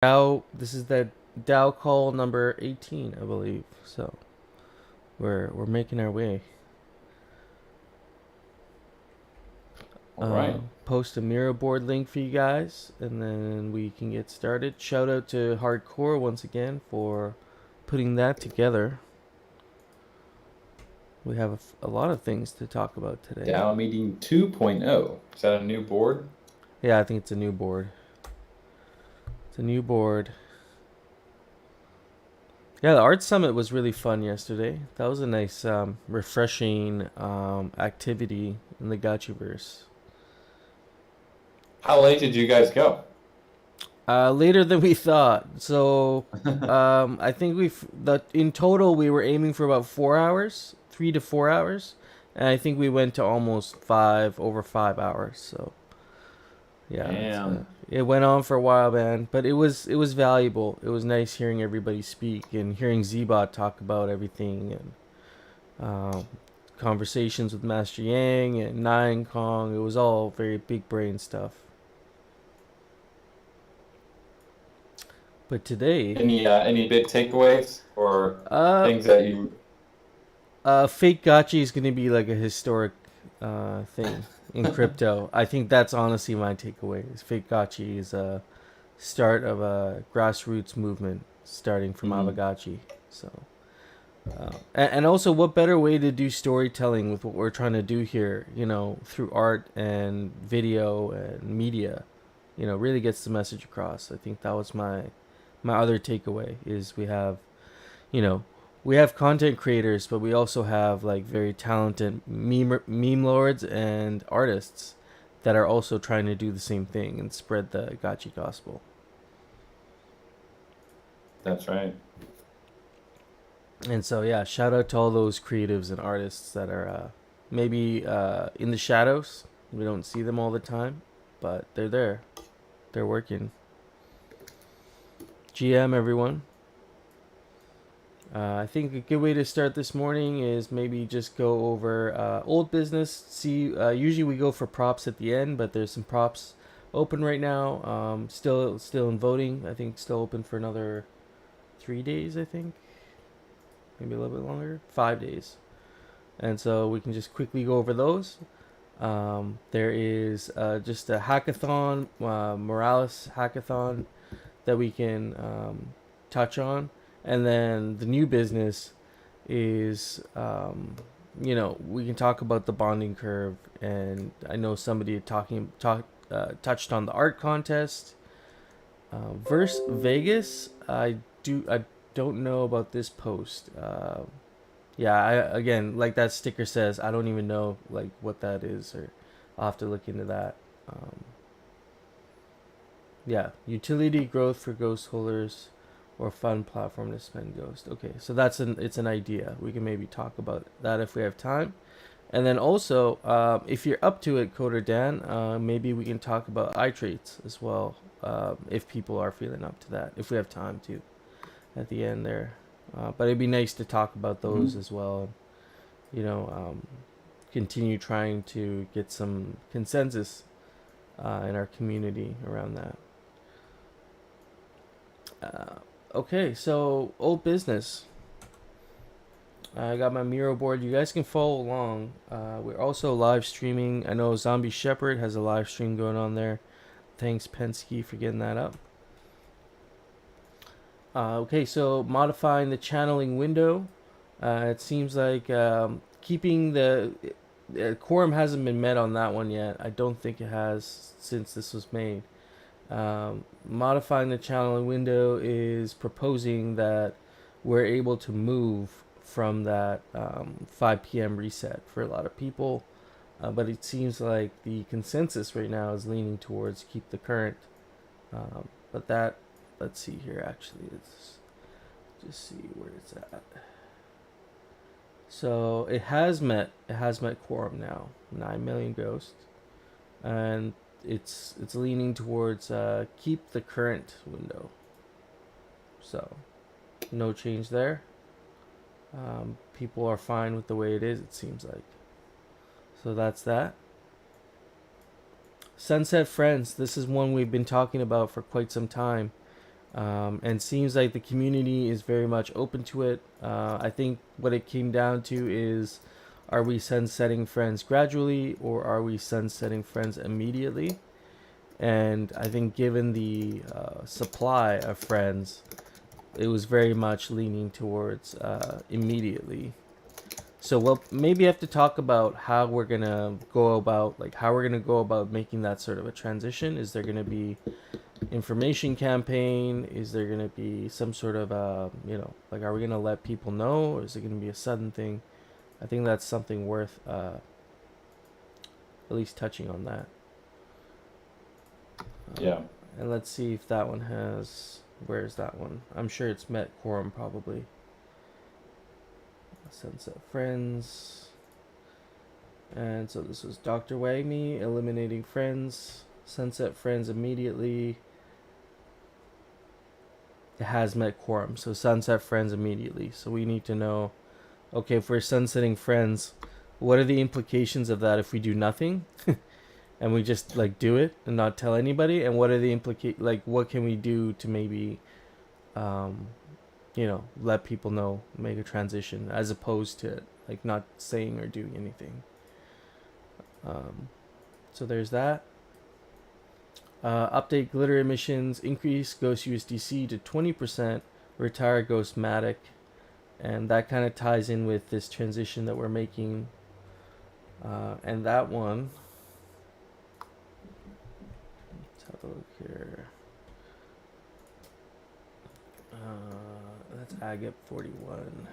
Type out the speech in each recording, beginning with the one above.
DAO. This is the DAO call number 18, I believe. So we're making our way. All right. Post a mirror board link for you guys, and then we can get started. Shout out to Hardcore once again for putting that together. We have a lot of things to talk about today. DAO meeting 2.0. Is that a new board? Yeah, I think it's a new board. It's a new board. Yeah, the art summit was really fun yesterday. That was a nice, refreshing activity in the Gotchiverse. How late did you guys go? Later than we thought. So, I think in total we were aiming for about 4 hours, 3 to 4 hours, and I think we went to almost over 5 hours. So, yeah, Damn. it went on for a while, man. But it was valuable. It was nice hearing everybody speak and hearing Zbot talk about everything and um, conversations with Master Yang and Nine Kong. It was all very big brain stuff. But today, Any big takeaways or uh, things that you? fake gotchi is going to be like a historic thing in crypto. I think that's honestly my takeaway. Is fake gotchi is a start of a grassroots movement starting from Mhm. Aavegotchi. So, and also, what better way to do storytelling with what we're trying to do here? Through art and video and media. Really gets the message across. I think that was my other takeaway is you know, we have content creators, but we also have like very talented meme lords and artists that are also trying to do the same thing and spread the Gachi gospel. That's right. And so, yeah, shout out to all those creatives and artists that are maybe in the shadows. We don't see them all the time, but they're there. They're working. GM, everyone. I think a good way to start this morning is maybe just go over old business. See, usually we go for props at the end, but there's some props open right now. Still in voting. I think still open for another 3 days. I think maybe a little bit longer. 5 days, and so we can just quickly go over those. There is just a hackathon, Morales hackathon that we can touch on. And then the new business is, we can talk about the bonding curve. And I know somebody touched on the art contest. Verse Vegas, I don't know about this post. Yeah, again, like that sticker says, I don't even know like what that is, or I'll have to look into that. Um, Yeah, utility growth for ghost holders or fun platform to spend ghost. Okay, so it's an idea. We can maybe talk about that if we have time. And then also, if you're up to it, Coder Dan, maybe we can talk about eye traits as well, if people are feeling up to that, if we have time to at the end there. But it'd be nice to talk about those Mhm. as well. You know, um, Continue trying to get some consensus in our community around that. Uh, okay, so old business. I got my Miro board. You guys can follow along. We're also live streaming. I know Zombie Shepherd has a live stream going on there. Thanks, Pensky, for getting that up. Okay, so modifying the channeling window. It seems like keeping the quorum hasn't been met on that one yet. I don't think it has since this was made. Modifying the channeling window is proposing that we're able to move from that 5 p.m. reset for a lot of people. But it seems like the consensus right now is leaning towards keep the current. But that, let's see here actually. Let's just see where it's at. So it has met quorum now, 9 million ghosts, and it's leaning towards keep the current window. So no change there. People are fine with the way it is. It seems like. So that's that. Sunset Friends. This is one we've been talking about for quite some time. And seems like the community is very much open to it. I think what it came down to is, are we sunsetting friends gradually or are we sunsetting friends immediately? And I think given the supply of friends, it was very much leaning towards immediately. So we'll maybe have to talk about how we're gonna go about, like how we're gonna go about making that sort of a transition. Is there gonna be information campaign? Is there gonna be some sort of like, are we gonna let people know, or is it gonna be a sudden thing? I think that's something worth at least touching on that. Yeah. And let's see if that one has. Where's that one? I'm sure it's met quorum probably. Sunset friends. And so this was Dr. Wagme eliminating friends. Sunset friends immediately. It has met quorum, so sunset friends immediately. So we need to know, okay, if we're sunsetting friends, what are the implications of that if we do nothing? And we just like do it and not tell anybody? And what are the like what can we do to maybe let people know, make a transition, as opposed to like not saying or doing anything. So there's that. Update glitter emissions, increase Ghost USDC to 20%, retire Ghost Matic, and that kind of ties in with this transition that we're making. And that one, let's have a look here. That's Agate 41.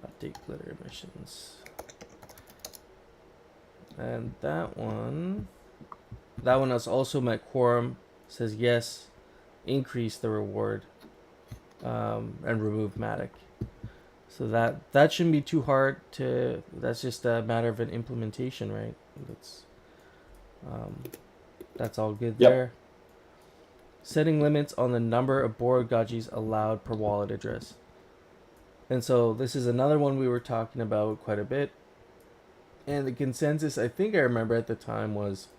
Update glitter emissions. And that one has also met quorum. Says yes, increase the reward, and remove Matic. So that shouldn't be too hard to. That's just a matter of an implementation, right? That's all good there. Setting limits on the number of board Gages allowed per wallet address. And so this is another one we were talking about quite a bit. And the consensus, I think I remember at the time, was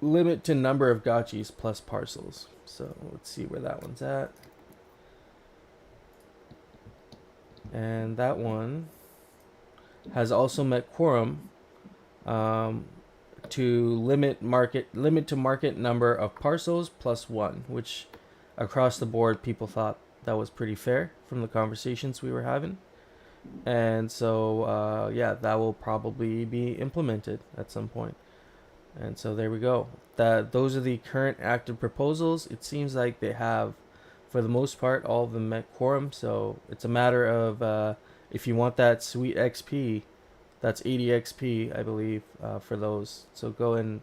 limit to number of Gaches plus parcels. So let's see where that one's at. And that one has also met quorum, to limit to market number of parcels plus one, which across the board people thought that was pretty fair from the conversations we were having. And so that will probably be implemented at some point. And so there we go. Those are the current active proposals. It seems like they have, for the most part, all of them met quorum. So it's a matter of if you want that sweet XP, that's 80 XP, I believe, for those. So go and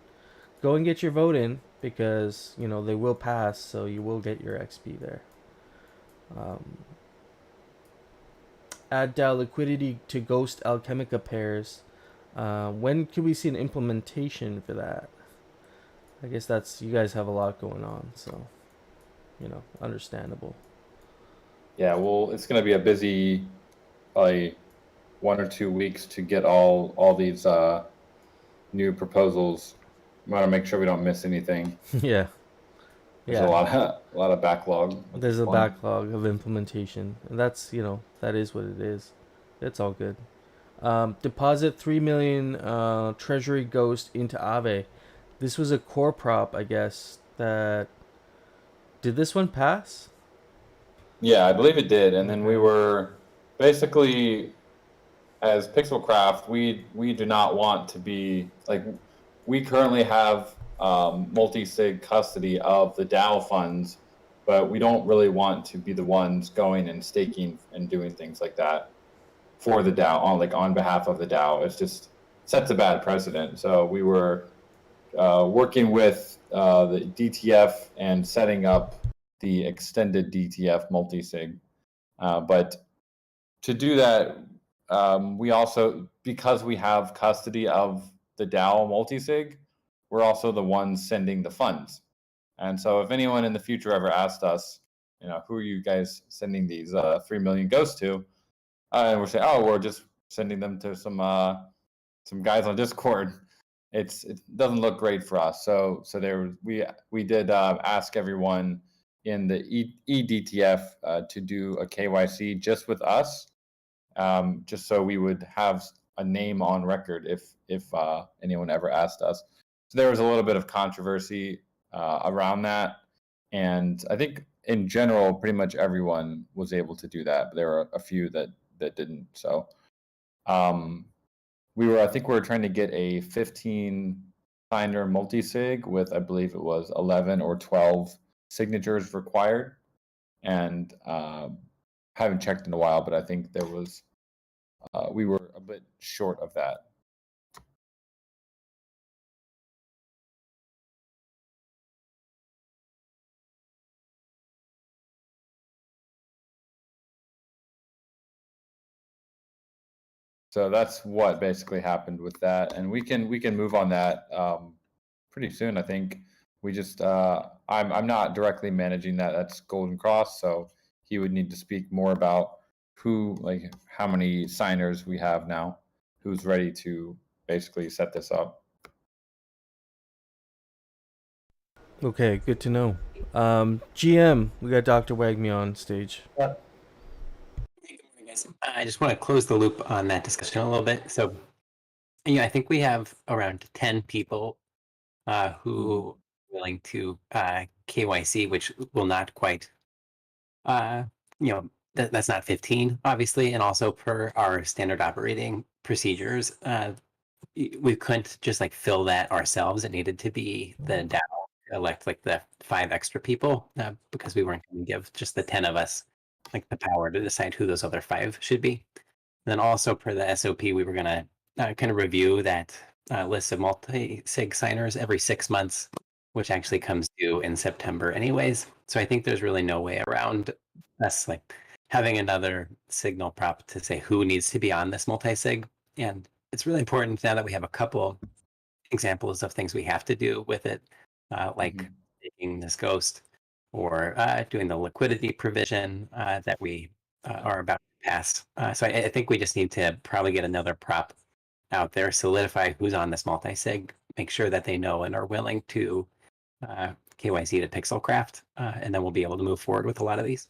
get your vote in, because they will pass, so you will get your XP there. Add DAO liquidity to Ghost Alchemica pairs. When can we see an implementation for that? I guess you guys have a lot going on, so understandable. Yeah, well, it's going to be a busy, probably 1 or 2 weeks to get all these new proposals. We want to make sure we don't miss anything. Yeah. There's a lot of backlog. There's a backlog of implementation, and that's that is what it is. It's all good. Deposit 3 million Treasury Ghost into Aave. This was a core prop, I guess. Did this one pass? Yeah, I believe it did. And then we were basically, as Pixelcraft, we do not want to be like, we currently have multi-sig custody of the DAO funds, but we don't really want to be the ones going and staking and doing things like that for the DAO on behalf of the DAO. It's just sets a bad precedent. So we were working with the DTF and setting up the extended DTF multi-sig. But to do that, we also, because we have custody of the DAO multi-sig, we're also the ones sending the funds. And so if anyone in the future ever asked us, who are you guys sending these 3 million ghosts to? And we're saying, oh, we're just sending them to some guys on Discord. it doesn't look great for us. So we did ask everyone in the EDTF to do a KYC just with us, just so we would have a name on record if anyone ever asked us. So there was a little bit of controversy around that, and I think in general, pretty much everyone was able to do that, but there were a few that didn't. So I think we were trying to get a 15 signer multi-sig with, I believe it was 11 or 12 signatures required, and haven't checked in a while, but I think there was we were a bit short of that. So that's what basically happened with that, and we can move on that pretty soon. I think we just I'm not directly managing that. That's Golden Cross, so he would need to speak more about how many signers we have now, who's ready to basically set this up. Okay, good to know. GM, we got Dr. Wagme on stage. Yep. Hey, good morning, guys. I just want to close the loop on that discussion a little bit. So, I think we have around 10 people who are willing to KYC, which will not quite, that's not 15, obviously. And also per our standard operating procedures, we couldn't just like fill that ourselves. It needed to be the DAO elect like the 5 extra people because we weren't going to give just the 10 of us like the power to decide who those other 5 should be. And then also per the SOP, we were going to kind of review that list of multi-sig signers every 6 months, which actually comes due in September anyways. So I think there's really no way around us like having another signal prop to say who needs to be on this multi-sig. And it's really important now that we have a couple examples of things we have to do with it, like taking this ghost or doing the liquidity provision that we are about to pass. So I think we just need to probably get another prop out there, solidify who's on this multi-sig, make sure that they know and are willing to KYC to Pixelcraft, and then we'll be able to move forward with a lot of these.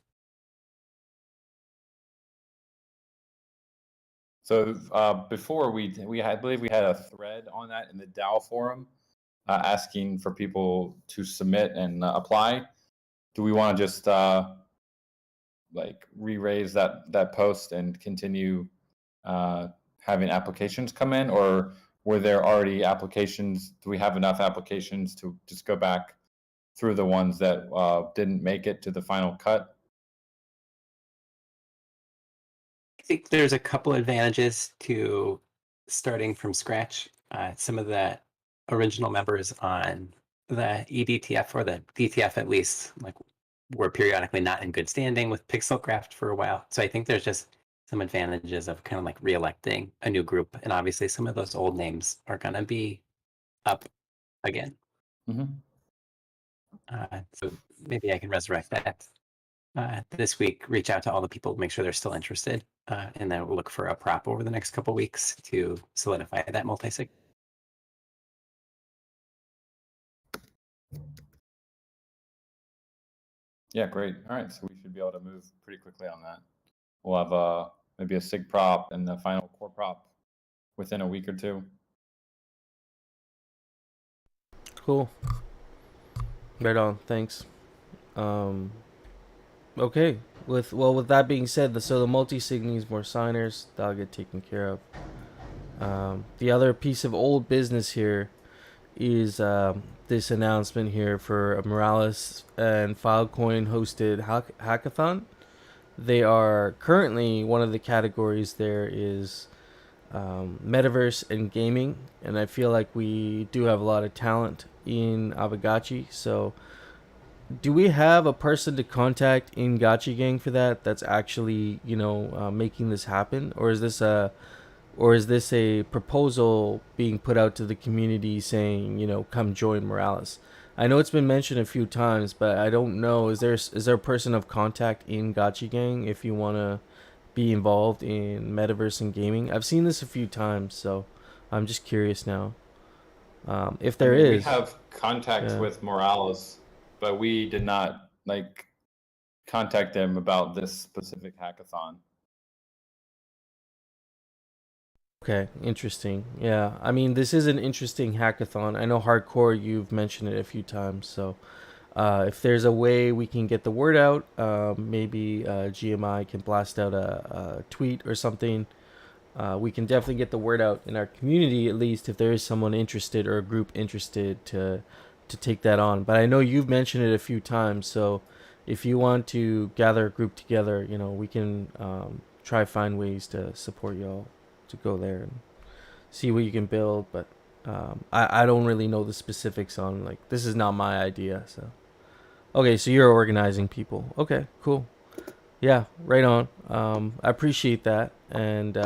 So before I believe we had a thread on that in the DAO forum asking for people to submit and apply. Do we want to just like re-raise that post and continue having applications come in, or were there already applications? Do we have enough applications to just go back through the ones that didn't make it to the final cut? I think there's a couple advantages to starting from scratch. Some of the original members on the EDTF or the DTF at least, like were periodically not in good standing with Pixelcraft for a while. So I think there's just some advantages of kind of like re-electing a new group. And obviously some of those old names are going to be up again. So maybe I can resurrect that this week, reach out to all the people, make sure they're still interested, and then we'll look for a prop over the next couple weeks to solidify that multi-sig. Yeah, great. All right, so we should be able to move pretty quickly on that. We'll have maybe a sig prop and the final core prop within a week or 2. Cool. Right on. Thanks. Okay. With that being said, the multi-sig needs more signers. That'll get taken care of. The other piece of old business here is this announcement here for Morales and Filecoin hosted hackathon. They are currently, one of the categories there is metaverse and gaming, and I feel like we do have a lot of talent in Aavegotchi. So do we have a person to contact in Gotchi Gang for that that's actually making this happen, or is this a proposal being put out to the community saying, come join Morales? I know it's been mentioned a few times, but I don't know. Is there a person of contact in Gotchi Gang if you want to be involved in metaverse and gaming? I've seen this a few times, so I'm just curious now. If I there mean, we is. have contacts Yeah. with Morales, but we did not like contact them about this specific hackathon. Okay, interesting. Yeah, I mean, this is an interesting hackathon. I know hardcore. You've mentioned it a few times, so if there's a way we can get the word out, maybe GMI can blast out a tweet or something. We can definitely get the word out in our community, at least if there is someone interested or a group interested to take that on. But I know you've mentioned it a few times, so if you want to gather a group together, we can try find ways to support y'all to go there and see what you can build. But I don't really know the specifics on, like, this is not my idea. So okay, so you're organizing people. Okay, cool. Yeah, right on. I appreciate that, and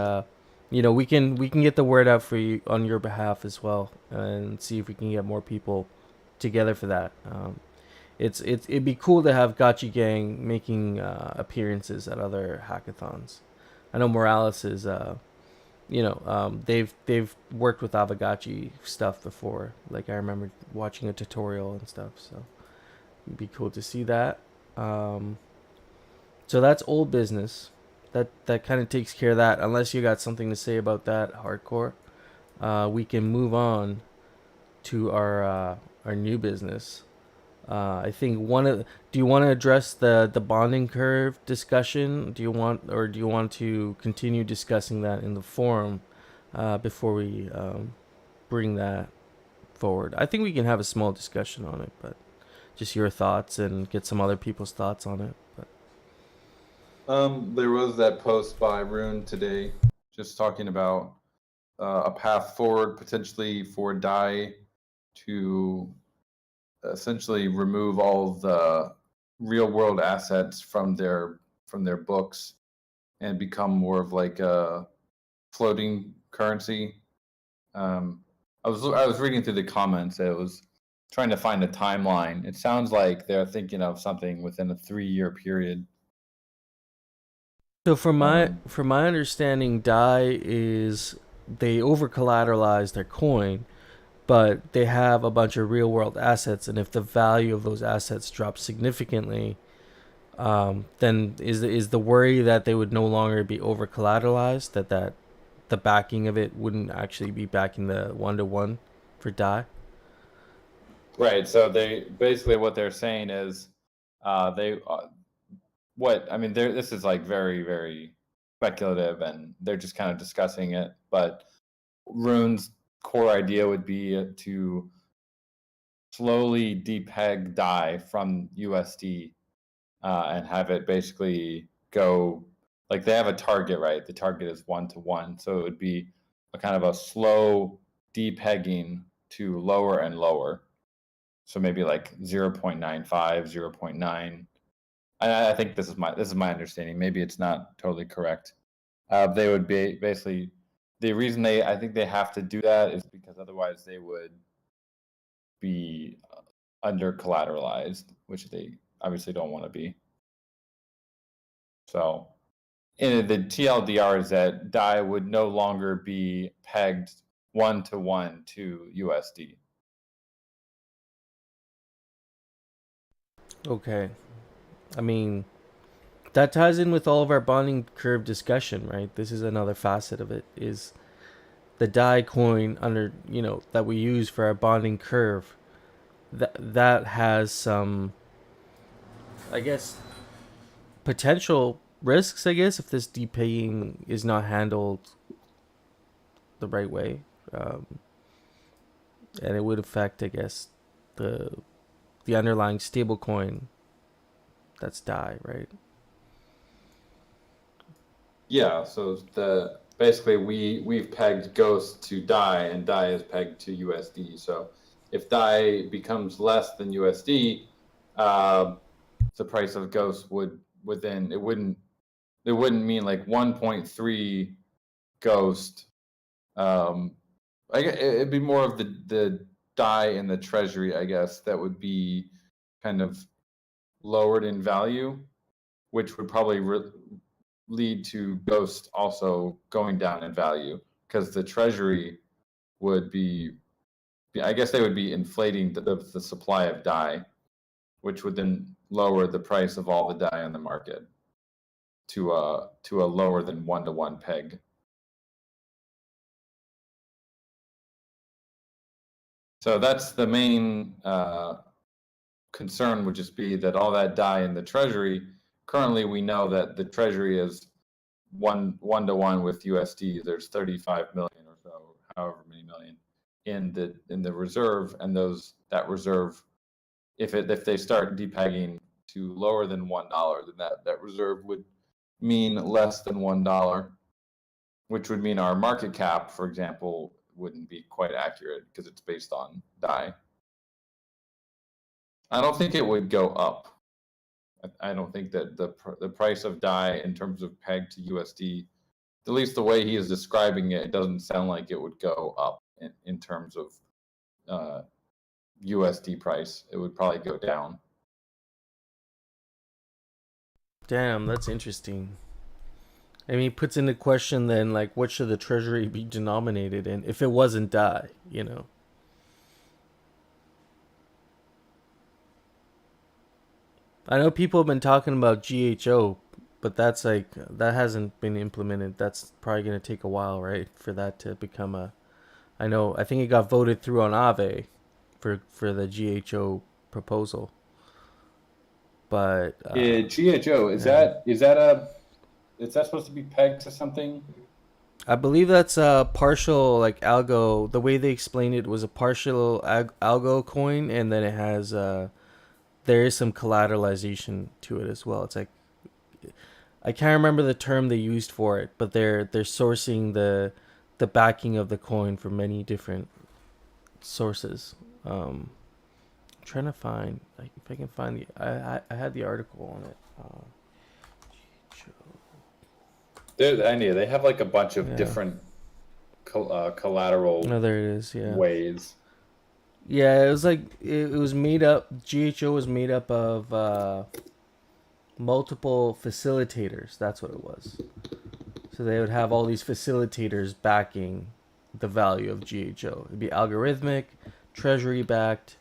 we can get the word out for you on your behalf as well, and see if we can get more people together for that. It'd be cool to have Gotchi Gang making appearances at other hackathons. I know Morales is, they've worked with Aavegotchi stuff before. Like, I remember watching a tutorial and stuff, so it'd be cool to see that. Um, so that's old business. That kind of takes care of that. Unless you got something to say about that, hardcore, we can move on to our new business. I think do you want to address the bonding curve discussion? Do you want to continue discussing that in the forum before we bring that forward? I think we can have a small discussion on it, but just your thoughts and get some other people's thoughts on it. But There was that post by Rune today, just talking about a path forward potentially for DAI to essentially remove all the real world assets from their books and become more of like a floating currency. I was reading through the comments. It was trying to find a timeline. It sounds like they're thinking of something within a 3-year period. so from my Um, from my understanding, DAI is they over collateralize their coin, but they have a bunch of real world assets, and if the value of those assets drops significantly, then is the worry that they would no longer be over collateralized, that the backing of it wouldn't actually be backing the 1-to-1 for DAI. right. So they basically what they're saying is, they what I mean. This is like very very speculative, and they're just kind of discussing it. But Rune's core idea would be to slowly depeg DAI from USD, and have it basically go like they have a target, right? The target is 1-to-1, so it would be a kind of a slow depegging to lower and lower. So maybe like 0.95, 0.9. I think this is my understanding. Maybe it's not totally correct. They would be basically the reason I think they have to do that is because otherwise they would be under collateralized, which they obviously don't want to be. So, and the TLDR is that DAI would no longer be pegged 1-to-1 to USD. Okay, I mean, that ties in with all of our bonding curve discussion, right? This is another facet of it, is the DAI coin under, that we use for our bonding curve. That has some, I guess, potential risks, I guess, if this depaying is not handled the right way. Um, and it would affect, I guess, the the underlying stable coin that's DAI, right? Yeah, so the basically we've pegged Ghost to DAI and DAI is pegged to USD. So if DAI becomes less than USD, uh, the price of Ghost would then it wouldn't mean like 1.3 Ghost. It'd be more of the DAI in the treasury, I guess, that would be kind of lowered in value, which would probably lead to Ghost also going down in value because the treasury would be I guess they would be inflating the supply of DAI, which would then lower the price of all the DAI on the market to a lower than 1-to-1 peg. So that's the main concern, would just be that all that DAI in the treasury, currently we know that the treasury is 1-to-1 with USD. There's 35 million or so, however many million in the reserve, and that reserve, if they start depegging to lower than $1, then that reserve would mean less than $1, which would mean our market cap, for example, wouldn't be quite accurate because it's based on DAI. I don't think it would go up. I don't think that the price of DAI in terms of peg to USD, at least the way he is describing it, it doesn't sound like it would go up in terms of USD price. It would probably go down. Damn, that's interesting. I mean, he puts into question then, like, what should the treasury be denominated in if it wasn't DAI, you know? I know people have been talking about GHO, but that's like, that hasn't been implemented. That's probably going to take a while, right? For that to become a, I think it got voted through on Aave for the GHO proposal. But GHO, is yeah. is that supposed to be pegged to something? I believe that's a partial, like, algo. The way they explained it was a partial algo coin, and then it has there is some collateralization to it as well. It's like, I can't remember the term they used for it, but they're sourcing the backing of the coin from many different sources. I'm trying to find, like, if I can find the I had the article on it. I knew they have like a bunch of Yeah. different collateral Oh, there it is. Yeah. ways. Yeah, it was like it was made up. GHO was made up of multiple facilitators. That's what it was. So they would have all these facilitators backing the value of GHO. It'd be algorithmic, treasury backed,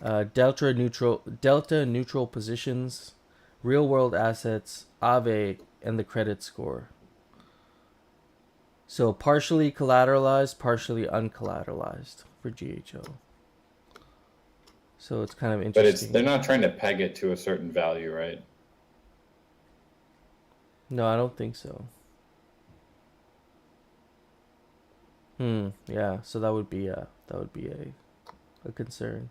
delta neutral positions, real world assets, Aave, and the credit score. So partially collateralized, partially uncollateralized for GHO. So it's kind of interesting. But they're not trying to peg it to a certain value, right? No, I don't think so. Yeah, so that would be a concern.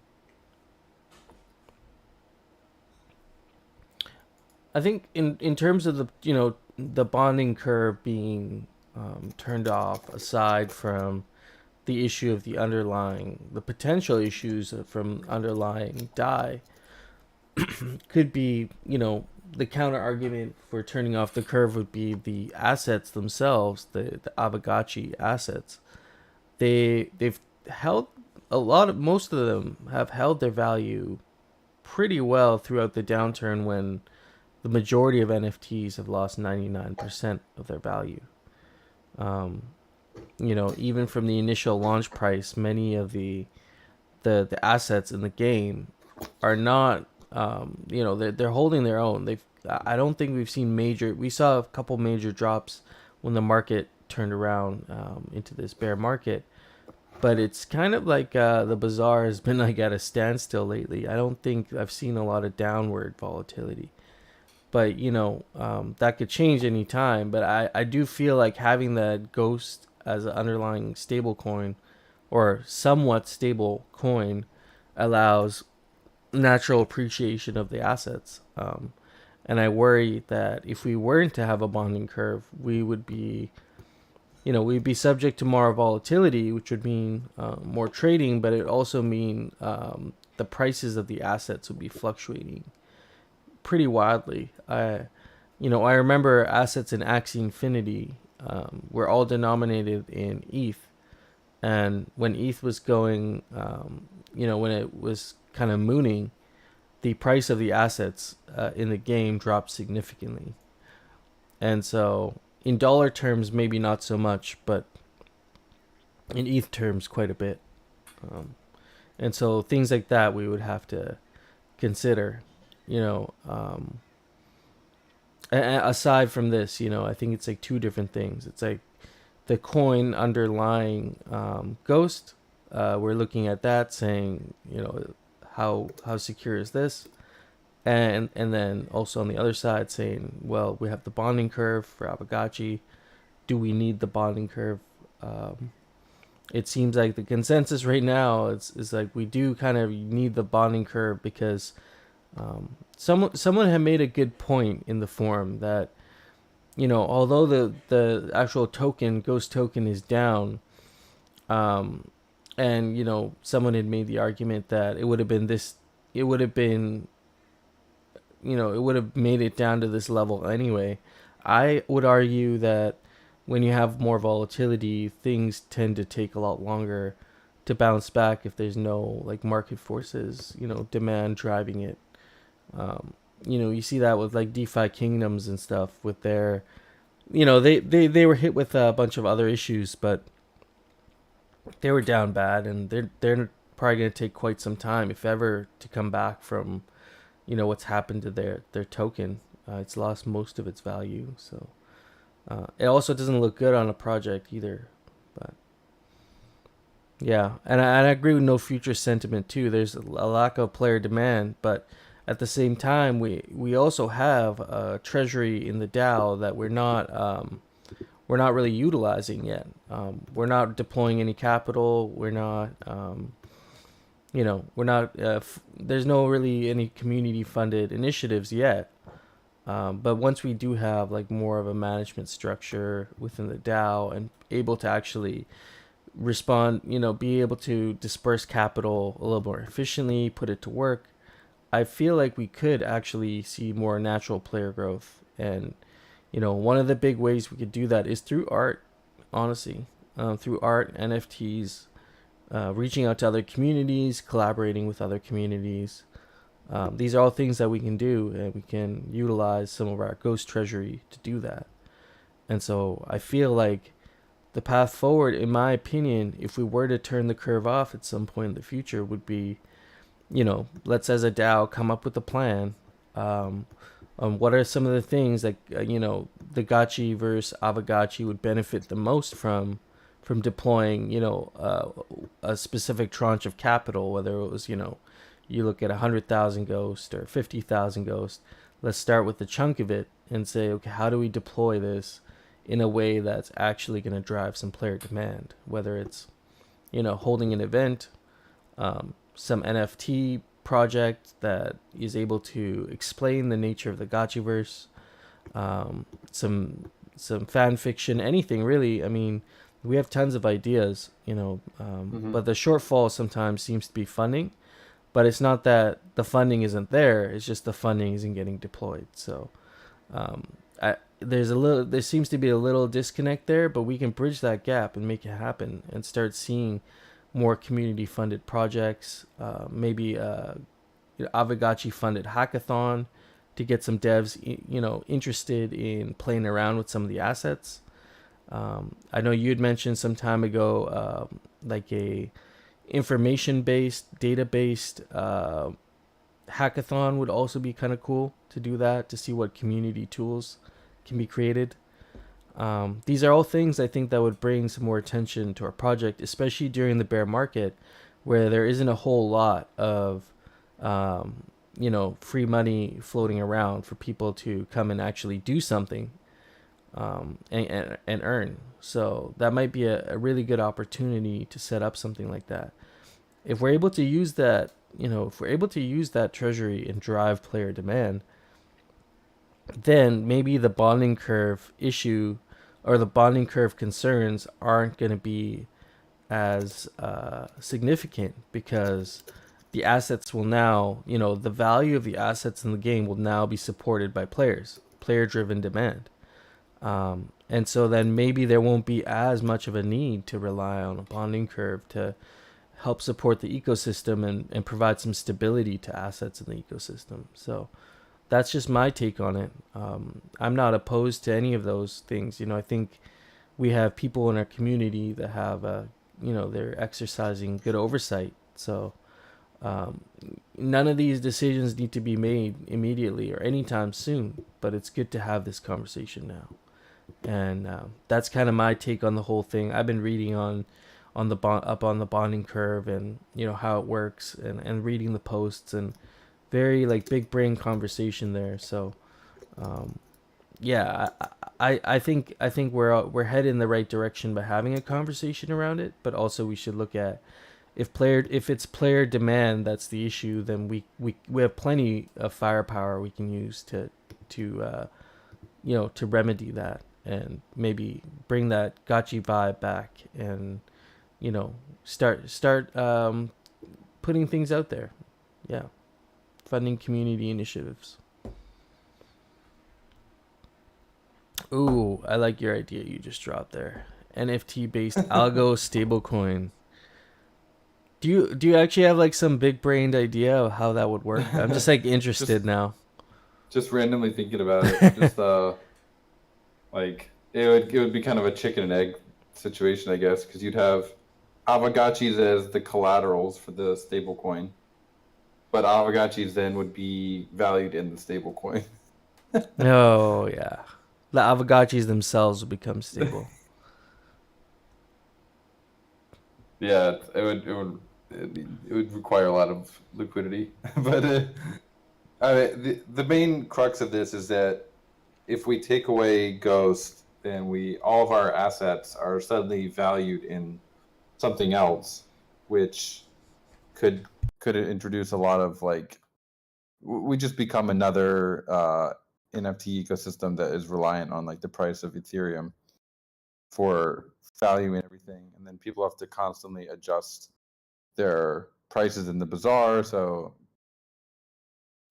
I think in terms of the bonding curve being turned off, aside from the issue of the potential issues from underlying DAI, could be, the counter argument for turning off the curve would be the assets themselves, the Aavegotchi assets. They've held most of them have held their value pretty well throughout the downturn, when the majority of NFTs have lost 99% of their value. Even from the initial launch price, many of the assets in the game are not, they're holding their own. I don't think we've seen we saw a couple major drops when the market turned around into this bear market, but it's kind of like the bazaar has been like at a standstill lately. I don't think I've seen a lot of downward volatility, but that could change any time. But I do feel like having that Ghost as an underlying stable coin, or somewhat stable coin, allows natural appreciation of the assets. And I worry that if we weren't to have a bonding curve, we would be, we'd be subject to more volatility, which would mean more trading, but it also mean the prices of the assets would be fluctuating pretty wildly. I remember assets in Axie Infinity were all denominated in ETH, and when ETH was going, when it was kind of mooning, the price of the assets in the game dropped significantly. And so in dollar terms, maybe not so much, but in ETH terms, quite a bit. And so things like that we would have to consider, you know. Aside from this, you know, I think it's like two different things. It's like the coin underlying Ghost. We're looking at that, saying, you know, how secure is this, and then also on the other side saying, well, we have the bonding curve for Aavegotchi. Do we need the bonding curve? It seems like the consensus right now is like we do kind of need the bonding curve because someone had made a good point in the forum that, you know, although the actual token, Ghost token, is down, and you know, someone had made the argument that it would have been this, it would have been, you know, it would have made it down to this level anyway. I would argue that when you have more volatility, things tend to take a lot longer to bounce back if there's no like market forces, you know, demand driving it. You know, you see that with like DeFi Kingdoms and stuff with their, you know, they were hit with a bunch of other issues, but they were down bad, and they're probably going to take quite some time, if ever, to come back from, you know, what's happened to their token. It's lost most of its value, so it also doesn't look good on a project either. But yeah, and I agree with no future sentiment too. There's a lack of player demand, but at the same time, we also have a treasury in the DAO that we're not really utilizing yet. We're not deploying any capital. We're not, you know, we're not. There's no really any community funded initiatives yet. But once we do have like more of a management structure within the DAO and able to actually respond, you know, be able to disperse capital a little more efficiently, put it to work, I feel like we could actually see more natural player growth. And, you know, one of the big ways we could do that is through art, honestly, through art, NFTs, reaching out to other communities, collaborating with other communities. These are all things that we can do, and we can utilize some of our Ghost treasury to do that. And so I feel like the path forward, in my opinion, if we were to turn the curve off at some point in the future, would be, you know, let's as a DAO come up with a plan. What are some of the things that, you know, the Gotchi versus Aavegotchi would benefit the most from deploying, you know, a specific tranche of capital, whether it was, you know, you look at 100,000 Ghost or 50,000 Ghost. Let's start with the chunk of it and say, okay, how do we deploy this in a way that's actually going to drive some player demand, whether it's, you know, holding an event, some NFT project that is able to explain the nature of the Gotchiverse, some fan fiction, anything really. I mean, we have tons of ideas, you know, but the shortfall sometimes seems to be funding. But it's not that the funding isn't there; it's just the funding isn't getting deployed. So there seems to be a little disconnect there, but we can bridge that gap and make it happen and start seeing more community-funded projects, maybe Aavegotchi funded hackathon to get some devs, you know, interested in playing around with some of the assets. I know you had mentioned some time ago, like a information-based, data-based hackathon would also be kind of cool to do that, to see what community tools can be created. These are all things I think that would bring some more attention to our project, especially during the bear market, where there isn't a whole lot of, you know, free money floating around for people to come and actually do something, and earn. So that might be a really good opportunity to set up something like that. If we're able to use that, you know, if we're able to use that treasury and drive player demand, then maybe the bonding curve issue or the bonding curve concerns aren't going to be as significant, because the assets will now, you know, the value of the assets in the game will now be supported by players, player-driven demand. And so then maybe there won't be as much of a need to rely on a bonding curve to help support the ecosystem and provide some stability to assets in the ecosystem. So that's just my take on it. I'm not opposed to any of those things. You know, I think we have people in our community that have, you know, they're exercising good oversight. So um, none of these decisions need to be made immediately or anytime soon, but it's good to have this conversation now. And that's kind of my take on the whole thing. I've been reading on the up on the bonding curve, and how it works, and reading the posts, and very like big brain conversation there. So yeah, I think we're headed in the right direction by having a conversation around it, but also we should look at if it's player demand that's the issue, then we have plenty of firepower we can use to to remedy that, and maybe bring that gotchi vibe back, and start putting things out there. Yeah, funding community initiatives. Ooh, I like your idea you just dropped there. NFT based algo stablecoin. Do you actually have like some big brained idea of how that would work? I'm just like interested now. Just randomly thinking about it. Just like it would be kind of a chicken and egg situation, I guess, because you'd have Aavegotchis as the collaterals for the stablecoin, but Aavegotchis then would be valued in the stablecoin. Oh yeah, the Aavegotchis themselves will become stable. Yeah, it would require a lot of liquidity, but the main crux of this is that if we take away Ghost, then all of our assets are suddenly valued in something else, which could introduce a lot of like we just become another NFT ecosystem that is reliant on like the price of Ethereum for valuing everything, and then people have to constantly adjust their prices in the bazaar. So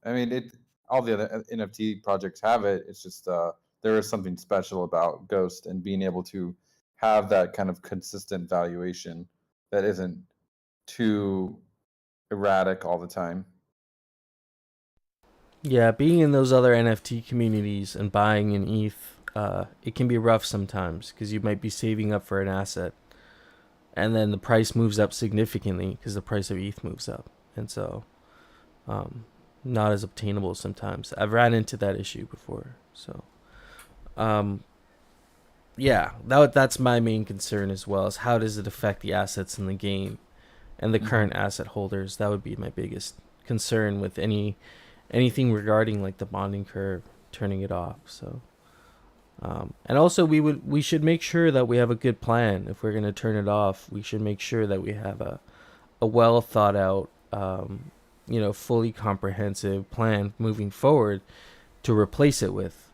I mean, all the other NFT projects have it. It's just there is something special about Ghost and being able to have that kind of consistent valuation that isn't too erratic all the time. Yeah, being in those other NFT communities and buying in ETH, it can be rough sometimes because you might be saving up for an asset, and then the price moves up significantly because the price of ETH moves up, and so not as obtainable sometimes. I've ran into that issue before, so yeah, that's my main concern as well, is how does it affect the assets in the game and the current asset holders. That would be my biggest concern with anything regarding like the bonding curve, turning it off. So and also we should make sure that we have a good plan. If we're going to turn it off, we should make sure that we have a well thought out fully comprehensive plan moving forward to replace it with.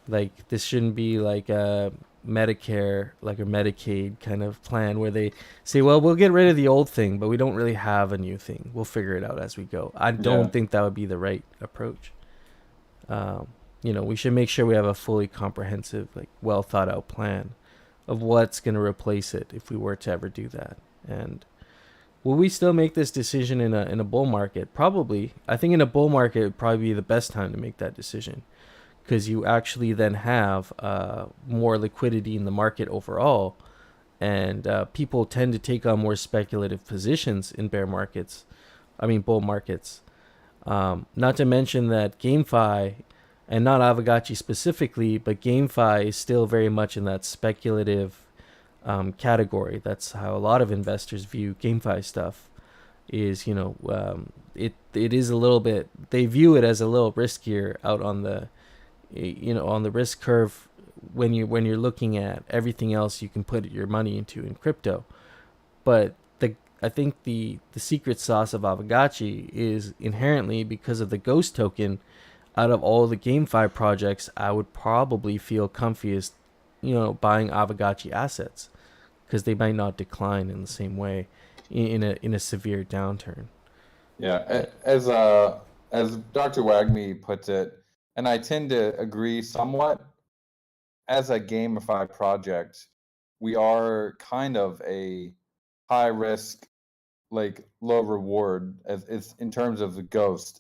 Like this shouldn't be like a Medicare, like a Medicaid kind of plan where they say, well, we'll get rid of the old thing, but we don't really have a new thing. We'll figure it out as we go. I don't think that would be the right approach. We should make sure we have a fully comprehensive, like well thought out plan of what's going to replace it if we were to ever do that. And will we still make this decision in a bull market? Probably. I think in a bull market, it would probably be the best time to make that decision, because you actually then have more liquidity in the market overall, and people tend to take on more speculative positions in bull markets. Not to mention that GameFi, and not Aavegotchi specifically, but GameFi is still very much in that speculative category. That's how a lot of investors view GameFi stuff. Is it is a little bit, they view it as a little riskier out on the on the risk curve when you're looking at everything else you can put your money into in crypto. But I think the secret sauce of Aavegotchi is inherently because of the Ghost token. Out of all the GameFi projects, I would probably feel comfiest, buying Aavegotchi assets, because they might not decline in the same way in a severe downturn. Yeah, as Dr. Wagme puts it, and I tend to agree somewhat. As a GameFi project, we are kind of a high risk, like low reward, as it's in terms of the Ghost.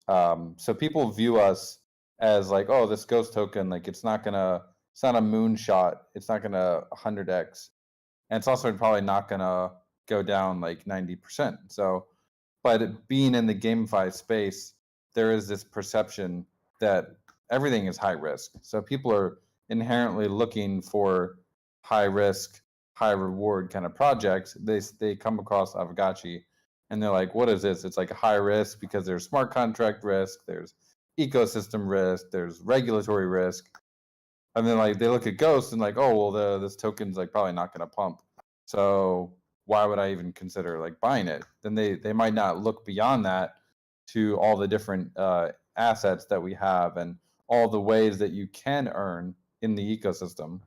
So people view us as like, oh, this Ghost token, like it's not a moonshot. It's not gonna 100x, and it's also probably not gonna go down like 90%. So, but being in the GameFi space, there is this perception that everything is high risk. So people are inherently looking for high risk, high reward kind of projects. They come across Aavegotchi and they're like, what is this? It's like a high risk because there's smart contract risk, there's ecosystem risk, there's regulatory risk. And then like they look at Ghost and like, oh well, this token's like probably not going to pump. So why would I even consider like buying it? Then they might not look beyond that to all the different assets that we have and all the ways that you can earn in the ecosystem.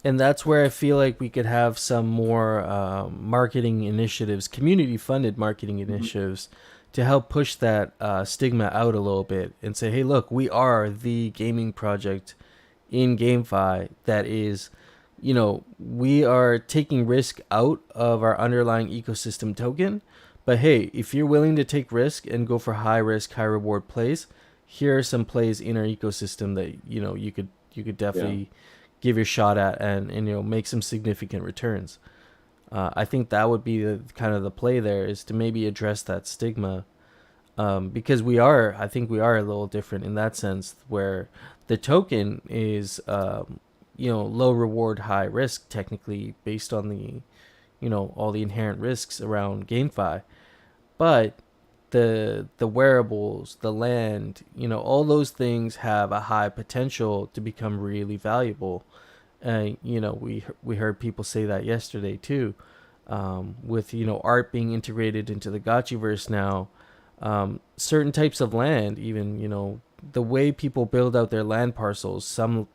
And that's where I feel like we could have some more marketing initiatives, community-funded marketing initiatives, to help push that stigma out a little bit and say, hey, look, we are the gaming project in GameFi that is, we are taking risk out of our underlying ecosystem token. But hey, if you're willing to take risk and go for high risk, high reward plays, here are some plays in our ecosystem that, you could definitely give your shot at and make some significant returns. I think that would be the kind of the play there, is to maybe address that stigma, because I think we are a little different in that sense, where the token is low reward, high risk technically based on the all the inherent risks around GameFi, but the wearables, the land, all those things have a high potential to become really valuable. We heard people say that yesterday too, with art being integrated into the Gotchiverse now. Certain types of land, even the way people build out their land parcels, some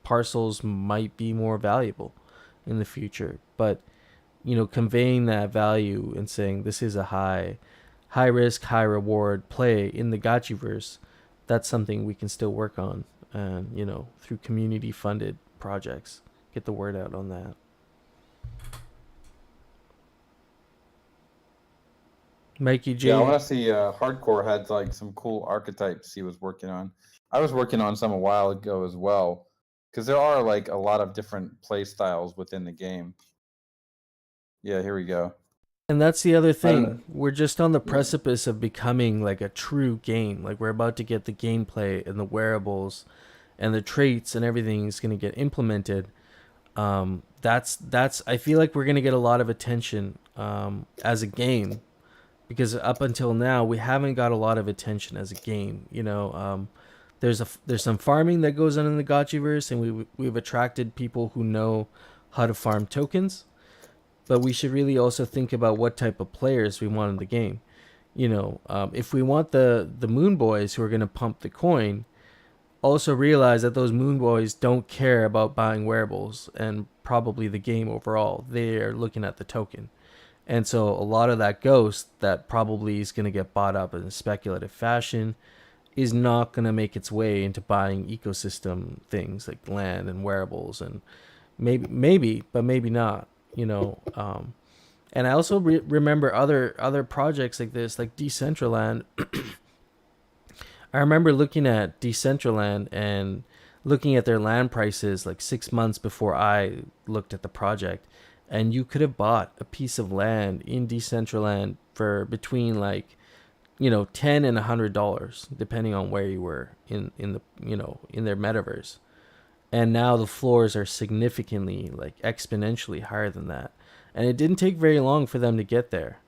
parcels might be more valuable in the future, but conveying that value and saying this is a high risk, high reward play in the Gotchiverse, that's something we can still work on, and through community funded projects, get the word out on that. Mikey J. Yeah, I want to see Hardcore had like some cool archetypes he was working on. I was working on some a while ago as well, because there are like a lot of different play styles within the game. Yeah, here we go. And that's the other thing. We're just on the precipice of becoming like a true game. Like, we're about to get the gameplay and the wearables and the traits and everything is going to get implemented. That's I feel like we're going to get a lot of attention as a game, because up until now we haven't got a lot of attention as a game. There's some farming that goes on in the Gotchiverse, and we've attracted people who know how to farm tokens. But we should really also think about what type of players we want in the game. If we want the Moon Boys who are going to pump the coin, also realize that those Moon Boys don't care about buying wearables and probably the game overall. They are looking at the token. And so a lot of that ghost that probably is going to get bought up in a speculative fashion is not going to make its way into buying ecosystem things like land and wearables, and maybe, but maybe not. And I also remember other projects like this, like Decentraland. I remember looking at Decentraland and looking at their land prices like 6 months before I looked at the project, and you could have bought a piece of land in Decentraland for between $10 and $100, depending on where you were in their metaverse. And now the floors are significantly, like exponentially higher than that. And it didn't take very long for them to get there.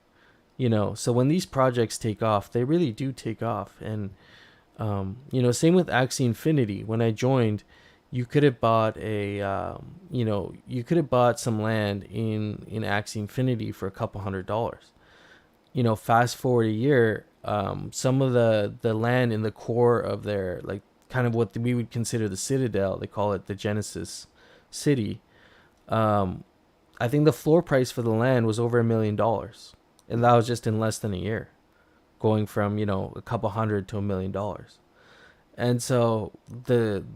So when these projects take off, they really do take off. And, same with Axie Infinity. When I joined, you could have bought some land in Axie Infinity for a couple $100. Fast forward a year, some of the land in the core of their, like, kind of what we would consider the Citadel, they call it the Genesis City. I think the floor price for the land was over $1 million, and that was just in less than a year, going from a couple hundred to $1 million. And so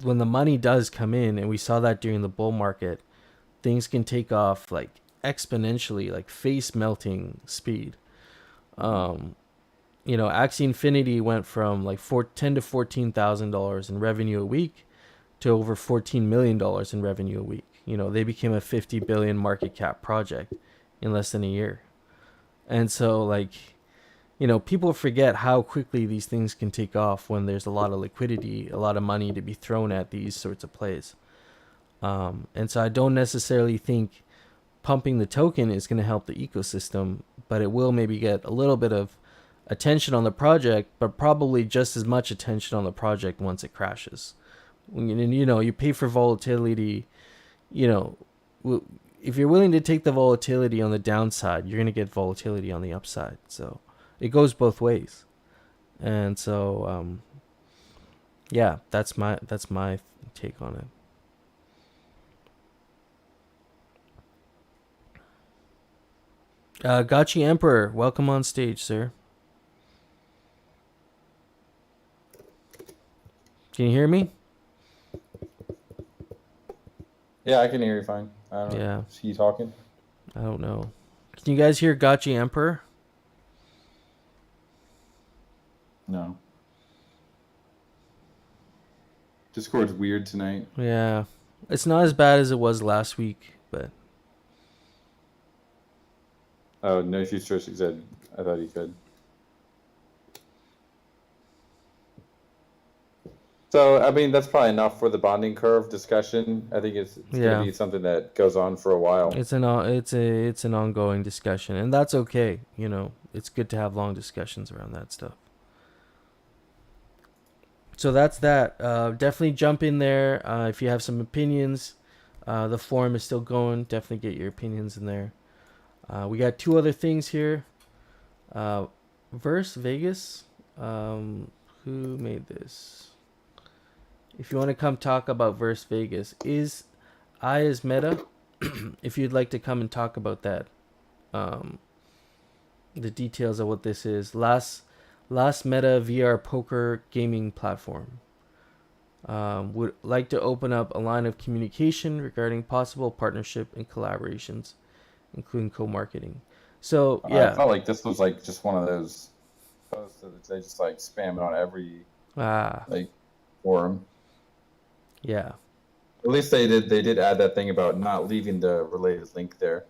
when the money does come in, and we saw that during the bull market, things can take off like exponentially, like face melting speed. Axie Infinity went from like $10,000 to $14,000 in revenue a week to over $14 million in revenue a week. They became a 50 billion market cap project in less than a year. And so, like, people forget how quickly these things can take off when there's a lot of liquidity, a lot of money to be thrown at these sorts of plays. And so I don't necessarily think pumping the token is going to help the ecosystem, but it will maybe get a little bit of attention on the project, but probably just as much attention on the project once it crashes. And you pay for volatility. If you're willing to take the volatility on the downside, you're going to get volatility on the upside. So it goes both ways. And so yeah, that's my take on it. Gachi Emperor, welcome on stage, sir. Can you hear me? Yeah, I can hear you fine. I don't know. Yeah. Is he talking? I don't know. Can you guys hear Gachi Emperor? No. Discord's weird tonight. Yeah. It's not as bad as it was last week, but Oh, no, she's sure she said. I thought he could. So, I mean, that's probably enough for the bonding curve discussion. I think it's Yeah. going to be something that goes on for a while. it's an ongoing discussion, and that's okay. It's good to have long discussions around that stuff. So that's that. Definitely jump in there if you have some opinions. The forum is still going. Definitely get your opinions in there. We got two other things here. Verse Vegas. Who made this? If you want to come talk about Verse Vegas, is meta. If you'd like to come and talk about that, the details of what this is. Last meta VR poker gaming platform. Would like to open up a line of communication regarding possible partnership and collaborations, including co-marketing. So yeah, I felt like this was like just one of those posts that they just like spam it on every like forum. Yeah. At least they did add that thing about not leaving the related link there.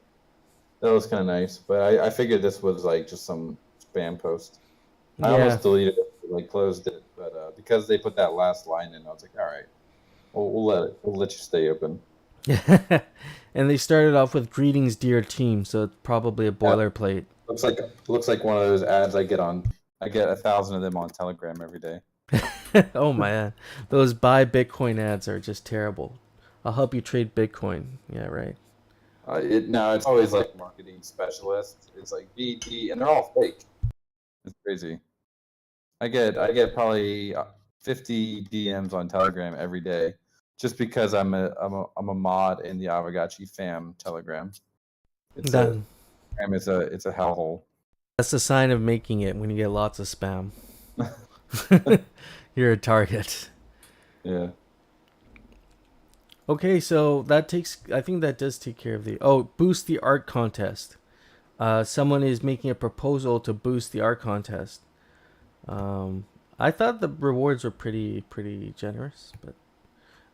That was kind of nice, but I figured this was like just some spam post. I almost deleted it, like closed it, but because they put that last line in, I was like, all right, we'll let you stay open. And they started off with "Greetings, dear team," so it's probably a boilerplate. Looks like one of those ads I get 1,000 of them on Telegram every day. Oh man, those buy Bitcoin ads are just terrible. I'll help you trade Bitcoin. Yeah, right. It's always like marketing specialists. It's like VT, and they're all fake. It's crazy. I get probably 50 DMs on Telegram every day, just because I'm a mod in the Aavegotchi fam Telegram. It's a hellhole. That's the sign of making it when you get lots of spam. You're a target. Yeah. Okay, so I think that does take care of boost the art contest. Someone is making a proposal to boost the art contest. I thought the rewards were pretty generous, but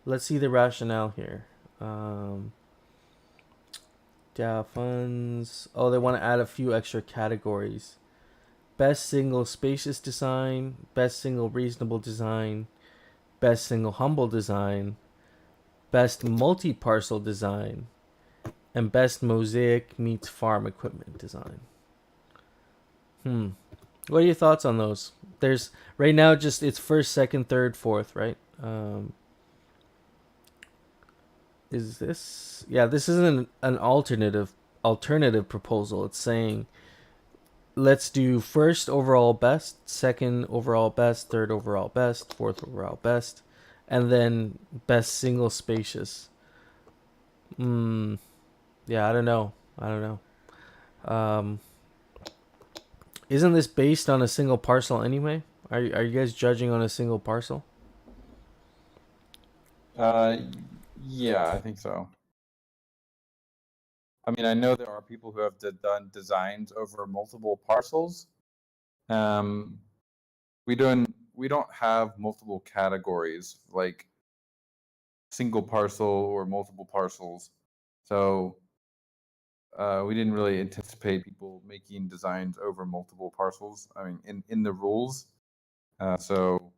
let's see the rationale here. DAO funds. Oh, they want to add a few extra categories. Best single spacious design, best single reasonable design, best single humble design, best multi-parcel design, and best mosaic meets farm equipment design. What are your thoughts on those? There's right now just it's first, second, third, fourth, right? Is this? Yeah, this isn't an alternative proposal. It's saying let's do first overall best, second overall best, third overall best, fourth overall best, and then best single spacious. Yeah, I don't know. Isn't this based on a single parcel anyway? Are you guys judging on a single parcel? Yeah, I think so. I mean, I know there are people who have done designs over multiple parcels. We don't have multiple categories like single parcel or multiple parcels. So we didn't really anticipate people making designs over multiple parcels. I mean, in the rules. So,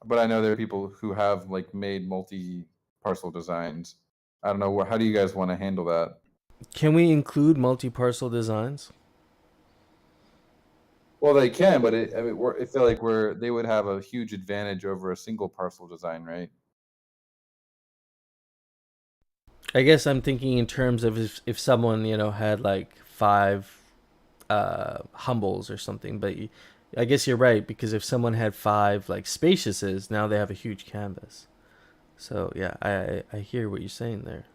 but I know there are people who have like made multi-parcel designs. I don't know. How do you guys want to handle that? Can we include multi-parcel designs? Well, they can, but I feel like they would have a huge advantage over a single parcel design, right? I guess I'm thinking in terms of if someone, had like 5 humbles or something, but I guess you're right, because if someone had 5 like spaciouses, now they have a huge canvas. So yeah, I hear what you're saying there.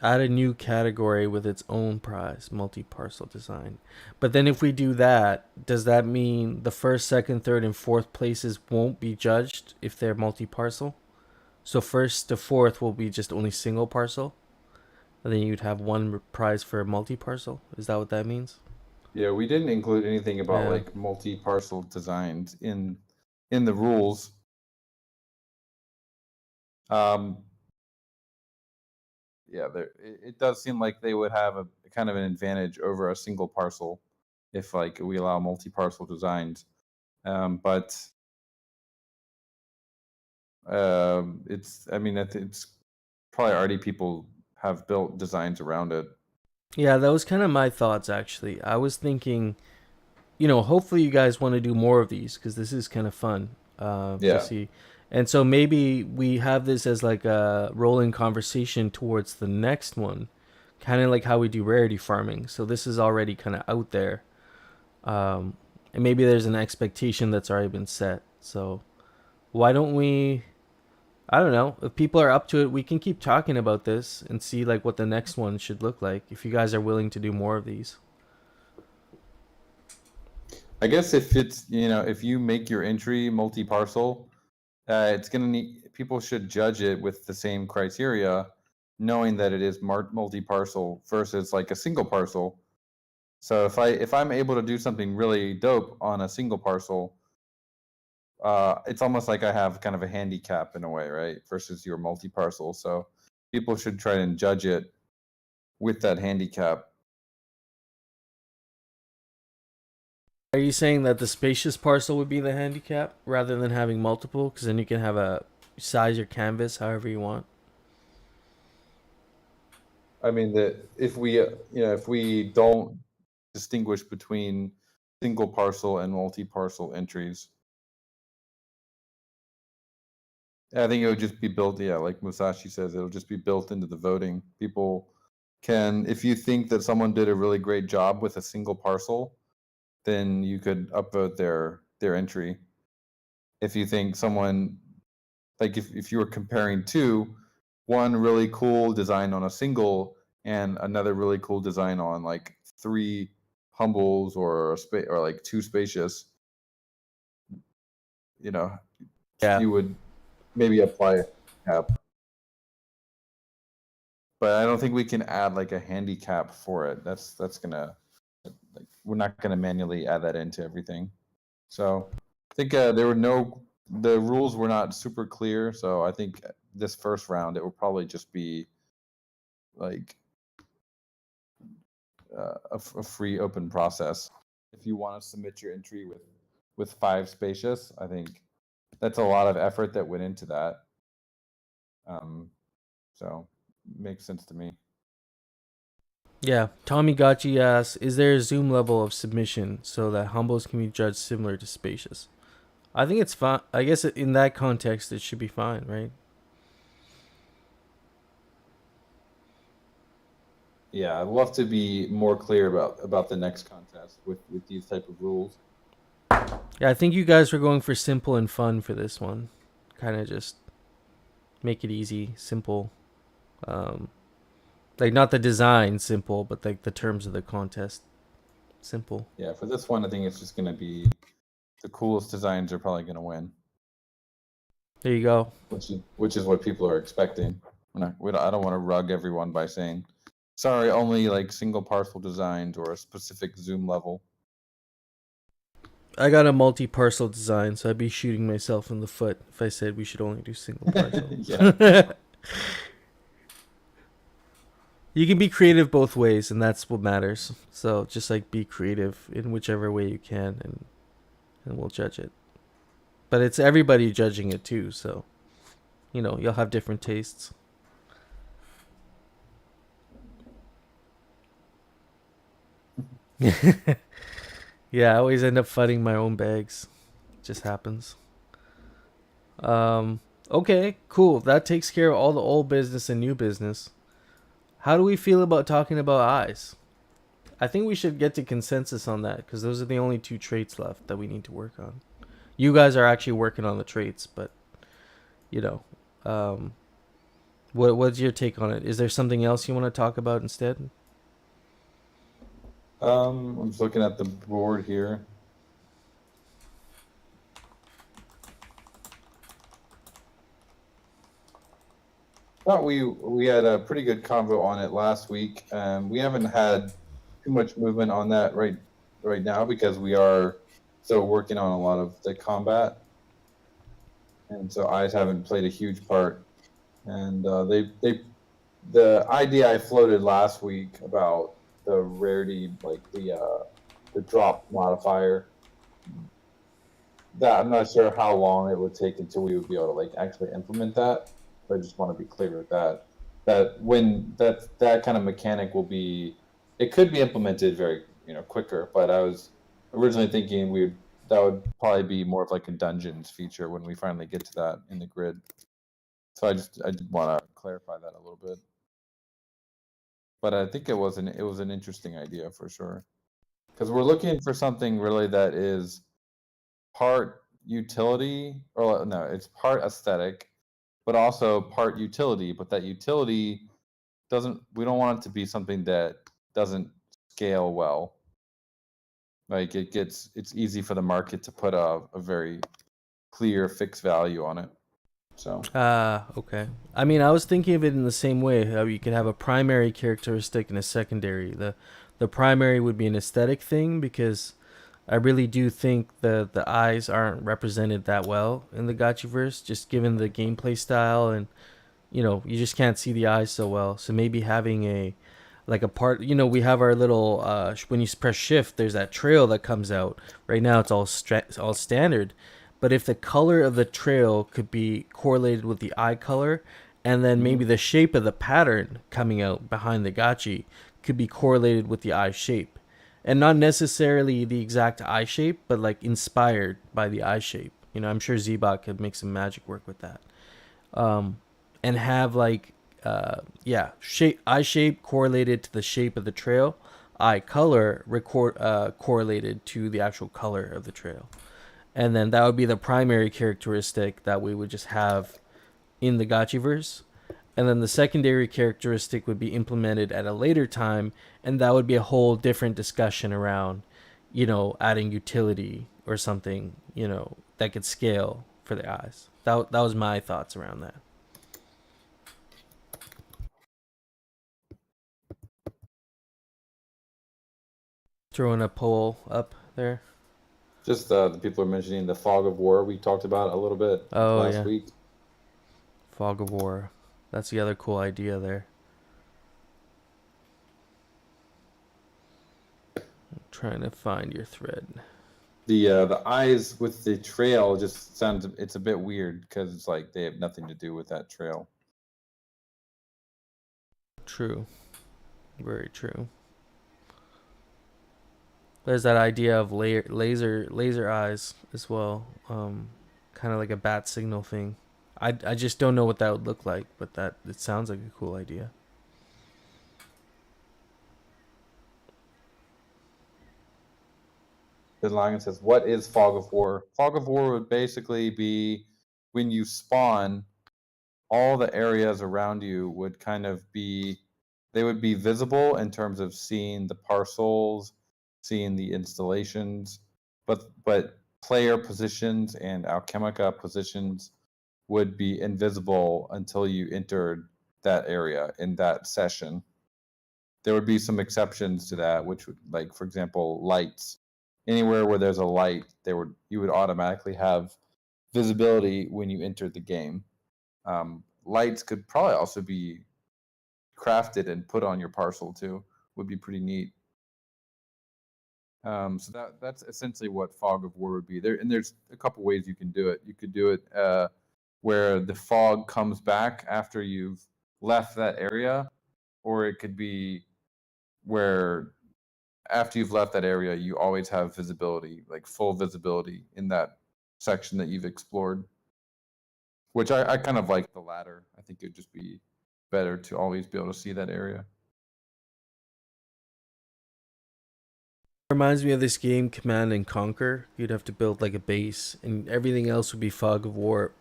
Add a new category with its own prize, multi-parcel design. But then if we do that, does that mean the first, second, third, and fourth places won't be judged if they're multi-parcel? So first to fourth will be just only single parcel, and then you'd have one prize for multi-parcel. Is that what that means? Yeah, we didn't include anything about Yeah. like multi-parcel designs in the rules. Yeah, it does seem like they would have a kind of an advantage over a single parcel if like we allow multi-parcel designs. But it's I mean it's probably already people have built designs around it. Yeah, that was kind of my thoughts actually. I was thinking, hopefully you guys want to do more of these because this is kind of fun Yeah. to see. And so maybe we have this as like a rolling conversation towards the next one, kind of like how we do rarity farming. So this is already kind of out there. And maybe there's an expectation that's already been set. So why don't we, I don't know, if people are up to it, we can keep talking about this and see like what the next one should look like if you guys are willing to do more of these. I guess if it's if you make your entry multi-parcel, it's gonna need people should judge it with the same criteria, knowing that it is multi-parcel versus like a single parcel. So if I'm able to do something really dope on a single parcel, it's almost like I have kind of a handicap in a way, right? Versus your multi-parcel. So people should try and judge it with that handicap. Are you saying that the spacious parcel would be the handicap rather than having multiple? Because then you can have a size your canvas however you want. I mean that if we don't distinguish between single parcel and multi-parcel entries, I think it would just be built. Yeah, like Musashi says, it'll just be built into the voting. People can, if you think that someone did a really great job with a single parcel, then you could upvote their entry. If you think someone, like if you were comparing two, one really cool design on a single and another really cool design on like 3 humbles or or like 2 spacious, Yeah. you would maybe apply a cap. But I don't think we can add like a handicap for it. That's gonna, like, we're not gonna manually add that into everything. So I think the rules were not super clear. So I think this first round it will probably just be like a free open process. If you want to submit your entry with 5 spacious, I think that's a lot of effort that went into that. So makes sense to me. Yeah. Tommy Gotchi asks, is there a zoom level of submission so that humbles can be judged similar to spacious? I think it's fine. I guess in that context, it should be fine, right? Yeah, I'd love to be more clear about the next contest with these type of rules. Yeah, I think you guys were going for simple and fun for this one. Kind of just make it easy, simple. Like not the design simple, but like the terms of the contest simple. Yeah, for this one, I think it's just going to be the coolest designs are probably going to win. There you go. Which is what people are expecting. I don't want to rug everyone by saying, sorry, only like single parcel designs or a specific zoom level. I got a multi-parcel design, so I'd be shooting myself in the foot if I said we should only do single parcel. Yeah. You can be creative both ways, and that's what matters. So just like be creative in whichever way you can, and we'll judge it. But it's everybody judging it too, so you'll have different tastes. Yeah, I always end up fighting my own bags. Just happens. Um, okay, cool. That takes care of all the old business and new business. How do we feel about talking about eyes? I think we should get to consensus on that because those are the only two traits left that we need to work on. You guys are actually working on the traits, but you know, um, what's your take on it? Is there something else you want to talk about instead? I'm just looking at the board here. Thought we had a pretty good convo on it last week. We haven't had too much movement on that right now because we are still working on a lot of the combat, and so eyes haven't played a huge part. And the idea I floated last week about the rarity, like the drop modifier, that I'm not sure how long it would take until we would be able to like actually implement that. But I just want to be clear with that. That when that kind of mechanic will be, it could be implemented very quicker. But I was originally thinking that would probably be more of like a dungeons feature when we finally get to that in the grid. So I did want to clarify that a little bit. But I think it was an interesting idea for sure, because we're looking for something really that is part utility, or no, it's part aesthetic, but also part utility. But that utility we don't want it to be something that doesn't scale well. Like it's easy for the market to put a very clear fixed value on it. So Okay. I mean, I was thinking of it in the same way. How you could have a primary characteristic and a secondary. The primary would be an aesthetic thing because I really do think the eyes aren't represented that well in the Gotchiverse, just given the gameplay style, and you just can't see the eyes so well. So maybe having a part, we have our little when you press shift, there's that trail that comes out. Right now it's all standard, but if the color of the trail could be correlated with the eye color, and then maybe the shape of the pattern coming out behind the Gotchi could be correlated with the eye shape, and not necessarily the exact eye shape, but like inspired by the eye shape. I'm sure Zbot could make some magic work with that. And have like eye shape correlated to the shape of the trail, eye color correlated to the actual color of the trail, and then that would be the primary characteristic that we would just have in the Gotchiverse, and then the secondary characteristic would be implemented at a later time, and that would be a whole different discussion around adding utility or something that could scale for the eyes. That was my thoughts around that. Throwing a poll up there. just the people are mentioning the fog of war we talked about a little bit last week. Fog of War. That's the other cool idea there. I'm trying to find your thread. The eyes with the trail just sounds, it's a bit weird because it's like they have nothing to do with that trail. True. Very true. There's that idea of laser eyes as well. Kind of like a bat signal thing. I just don't know what that would look like, but it sounds like a cool idea. The line says, "What is fog of war?" Fog of war would basically be when you spawn, all the areas around you would kind of be, they would be visible in terms of seeing the parcels, seeing the installations, but player positions and Alchemica positions would be invisible until you entered that area in that session. There would be some exceptions to that, which would, like, for example, lights. Anywhere where there's a light, you would automatically have visibility when you entered the game. Lights could probably also be crafted and put on your parcel too. Would be pretty neat. So that's essentially what Fog of War would be. There's a couple ways you can do it. You could do it where the fog comes back after you've left that area, or it could be where after you've left that area, you always have visibility, like full visibility in that section that you've explored. Which I kind of like the latter. I think it'd just be better to always be able to see that area. Reminds me of this game, Command and Conquer. You'd have to build like a base, and everything else would be Fog of War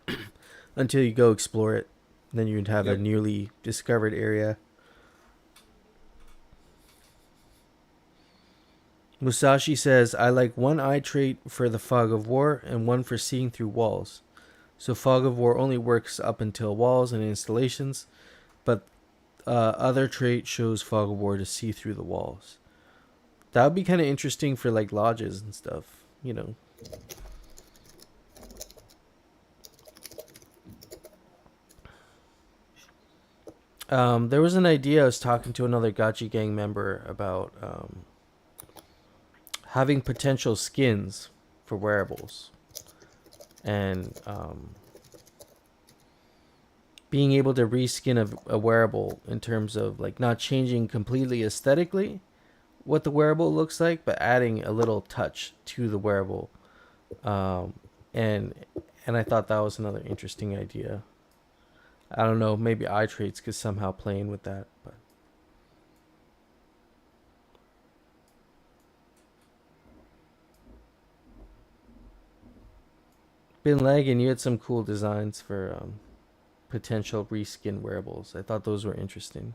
until you go explore it. Then you'd have a newly discovered area. Musashi says, I like one eye trait for the Fog of War and one for seeing through walls. So Fog of War only works up until walls and installations, but other trait shows Fog of War to see through the walls. That would be kind of interesting for like lodges and stuff, you know. There was an idea. I was talking to another Gachi gang member about having potential skins for wearables, and being able to reskin a wearable in terms of like not changing completely aesthetically what the wearable looks like, but adding a little touch to the wearable. And I thought that was another interesting idea. I don't know, maybe eye traits could somehow play in with that, but Bin Laden, you had some cool designs for potential reskin wearables. I thought those were interesting.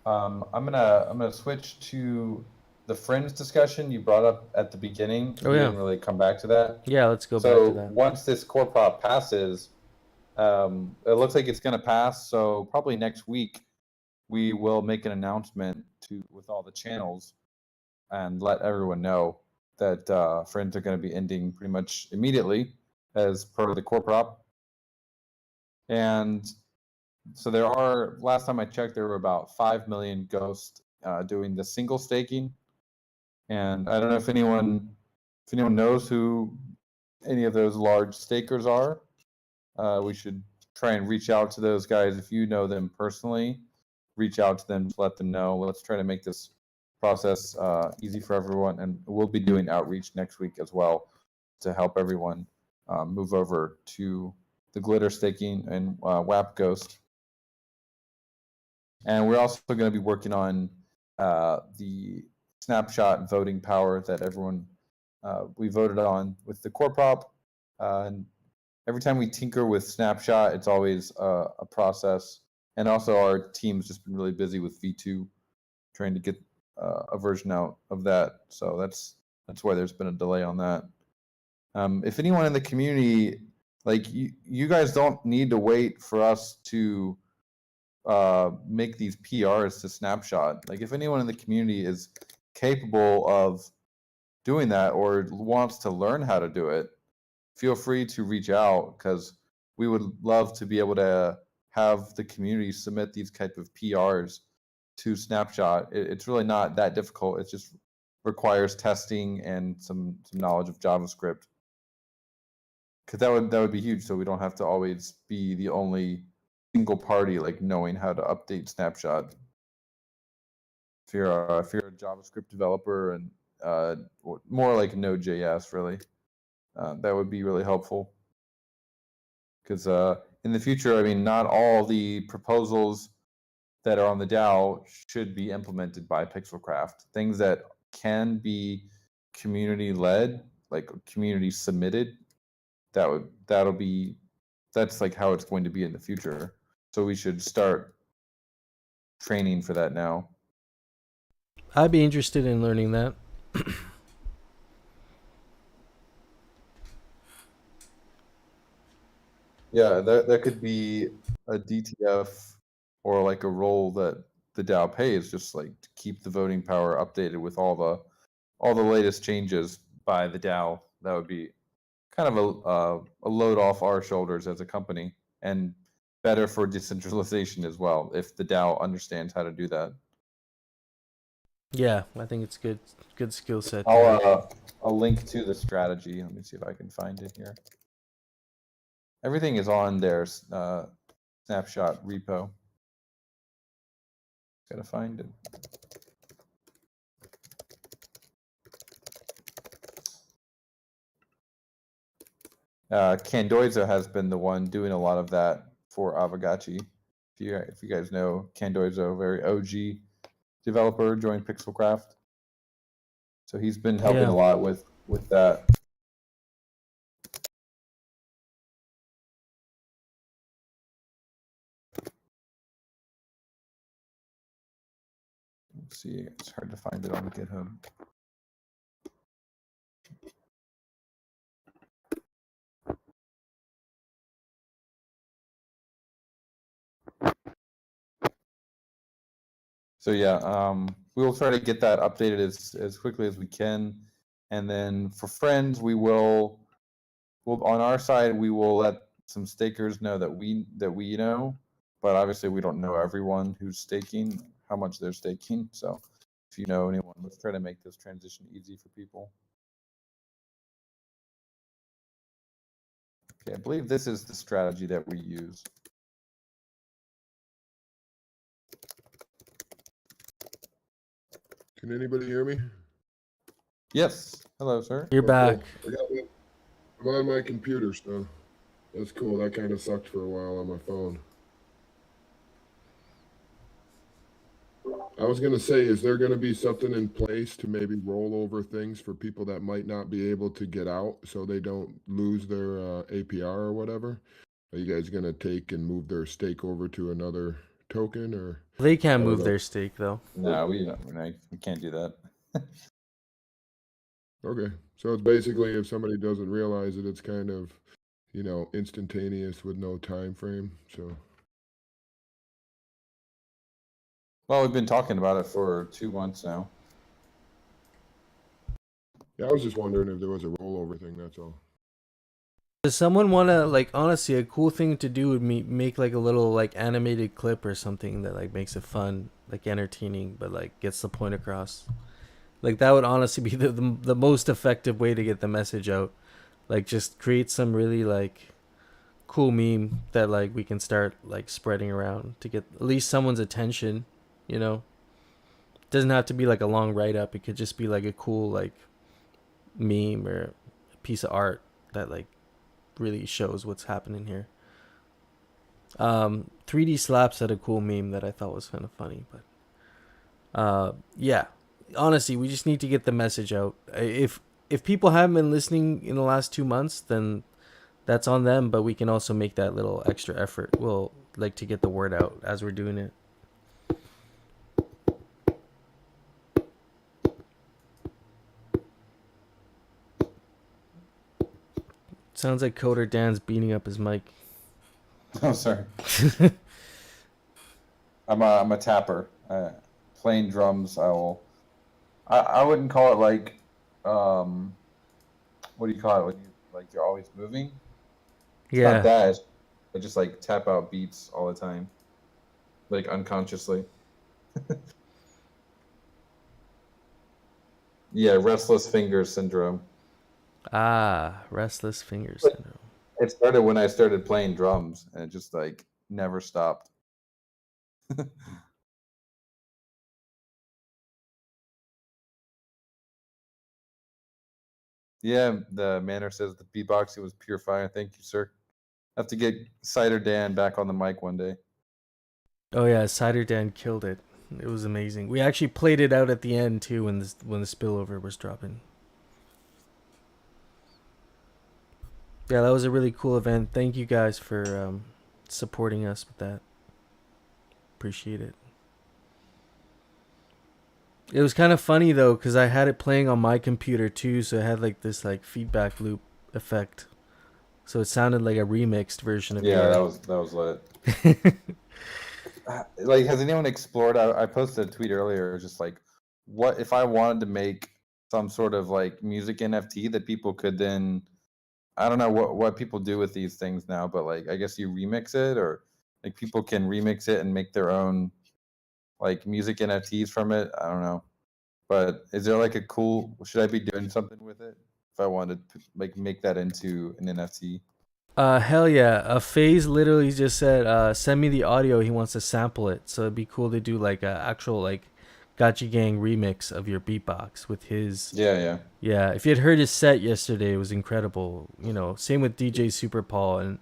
I'm gonna switch to the Friends discussion you brought up at the beginning. Oh, We yeah. didn't really come back to that. Yeah, let's go back to So that. once this core prop passes, it looks like it's gonna pass. So probably next week we will make an announcement with all the channels and let everyone know that Friends are going to be ending pretty much immediately as per the core prop. And so there are, last time I checked, there were about 5 million ghosts doing the single staking. And I don't know if anyone knows who any of those large stakers are. We should try and reach out to those guys. If you know them personally, reach out to them to let them know. Let's try to make this process easy for everyone, and we'll be doing outreach next week as well to help everyone move over to the glitter staking and WAP Ghost. And we're also going to be working on the snapshot voting power that everyone we voted on with the core prop. And every time we tinker with snapshot, it's always a process. And also our team's just been really busy with V2 trying to get a version out of that. So that's why there's been a delay on that. If anyone in the community, like you guys don't need to wait for us to make these PRs to snapshot. Like if anyone in the community is capable of doing that or wants to learn how to do it, feel free to reach out, because we would love to be able to have the community submit these type of PRs to Snapshot. It's really not that difficult. It just requires testing and some knowledge of JavaScript, because that would be huge. So we don't have to always be the only single party like knowing how to update Snapshot. If you're a JavaScript developer and more like Node.js, really, that would be really helpful. Because in the future, I mean, not all the proposals that are on the DAO should be implemented by Pixelcraft. Things that can be community led, like community submitted, that's like how it's going to be in the future. So we should start training for that now. I'd be interested in learning that. Yeah, that could be a DTF or like a role that the DAO pays, just like to keep the voting power updated with all the latest changes by the DAO. That would be kind of a load off our shoulders as a company, and better for decentralization as well if the DAO understands how to do that. Yeah, I think it's good skill set. to have. I'll link to the strategy. Let me see if I can find it here. Everything is on their snapshot repo. Gotta find it. Candoiza has been the one doing a lot of that for Aavegotchi. If you guys know Candoiza, very OG developer, joined Pixelcraft. So he's been helping a lot with that. Let's see, it's hard to find it on GitHub. So yeah, we will try to get that updated as quickly as we can, and then for friends, we'll on our side we will let some stakers know that we know, but obviously we don't know everyone who's staking, how much they're staking. So if you know anyone, let's try to make this transition easy for people. Okay, I believe this is the strategy that we use. Can anybody hear me? Yes. Hello, sir. You're back. I'm on my computer, so that's cool. That kind of sucked for a while on my phone. I was going to say, is there going to be something in place to maybe roll over things for people that might not be able to get out so they don't lose their APR or whatever? Are you guys going to take and move their stake over to another token, or? They can't move their stake though. No, we can't do that. Okay, so it's basically if somebody doesn't realize it, it's kind of, instantaneous with no time frame. So. Well, we've been talking about it for 2 months now. Yeah, I was just wondering if there was a rollover thing. That's all. Does someone want to, honestly, a cool thing to do would make like a little animated clip or something that makes it fun, entertaining, but gets the point across. That would honestly be the most effective way to get the message out. Just create some really cool meme that we can start spreading around to get at least someone's attention. It doesn't have to be a long write up. It could just be a cool meme or a piece of art that really shows what's happening here. 3D Slaps had a cool meme that I thought was kind of funny, but yeah, honestly, we just need to get the message out. If people haven't been listening in the last 2 months, then that's on them, but we can also make that little extra effort. We'll like to get the word out as we're doing it. Sounds like Coder Dan's beating up his mic. Oh, sorry. I'm a tapper. Playing drums, I wouldn't call it what do you call it when you're always moving? It's not that. I just tap out beats all the time, unconsciously. Yeah, restless fingers syndrome. Restless fingers syndrome. It started when I started playing drums, and it just never stopped. Yeah, the Manor says the beatboxing was pure fire. Thank you, sir. Have to get Cider Dan back on the mic one day. Oh yeah, Cider Dan killed it. It was amazing. We actually played it out at the end too when the spillover was dropping. Yeah, that was a really cool event. Thank you guys for supporting us with that. Appreciate it. It was kind of funny though, because I had it playing on my computer too, so it had this feedback loop effect. So it sounded like a remixed version of that was lit. Has anyone explored? I posted a tweet earlier, just what if I wanted to make some sort of music NFT that people could then, I don't know what people do with these things now, but I guess you remix it, or Like people can remix it and make their own like music NFTs from it. I don't know. But is there like a cool? Should I be doing something with it if I wanted to make that into an NFT? Hell yeah. FaZe literally just said, send me the audio. He wants to sample it. So it'd be cool to do like a actual like Gachi Gang remix of your beatbox with his. Yeah. Yeah, if you had heard his set yesterday, it was incredible. You know, same with DJ Super Paul and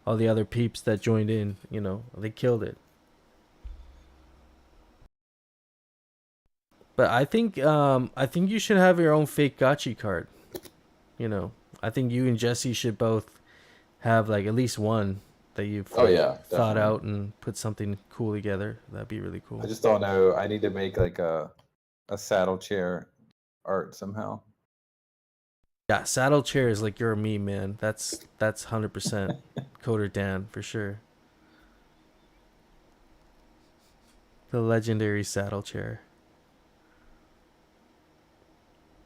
all the other peeps that joined in. You know, they killed it. But I think you should have your own fake Gachi card. You know, I think you and Jesse should both have like at least one that you've Oh yeah, thought definitely. out and put something cool together. That'd be really cool. I just don't know. I need to make like a saddle chair art somehow. Yeah, saddle chair is like your meme, man. That's 100% Coder Dan for sure. The legendary saddle chair.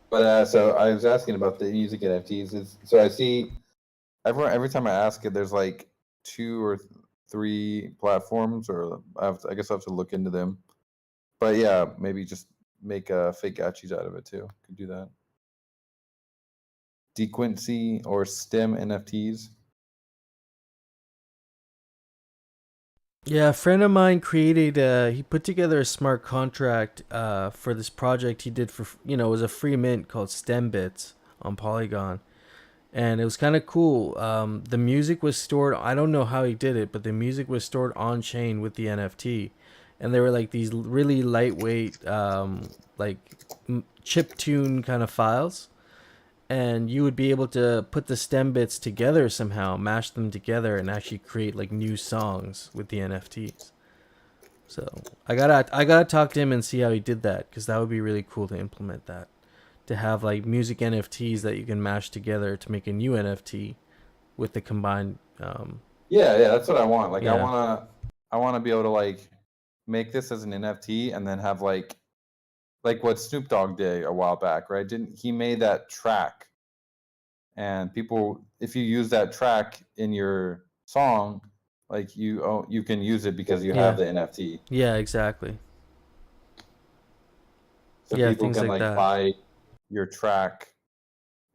But so I was asking about the music NFTs. So I see every time I ask it, there's like 2 or 3 platforms, or I guess I have to look into them. But yeah, maybe just make fake gachis out of it too. Could do that. Dequency or STEM NFTs. Yeah, a friend of mine created. He put together a smart contract for this project he did for it was a free mint called STEM Bits on Polygon, and it was kind of cool. The music was stored. I don't know how he did it, but the music was stored on chain with the NFT, and they were like these really lightweight, like chip tune kind of files, and you would be able to put the stem bits together somehow, mash them together, and actually create like new songs with the NFTs. So I gotta talk to him and see how he did that, because that would be really cool to implement that, to have like music NFTs that you can mash together to make a new NFT with the combined. Yeah, that's what I want. Like Yeah. I wanna be able to like make this as an NFT and then have like what Snoop Dogg did a while back, right? Didn't he made that track, and people, if you use that track in your song, like you can use it because you have the NFT. Yeah, exactly. So Yeah, people things can like that. buy your track,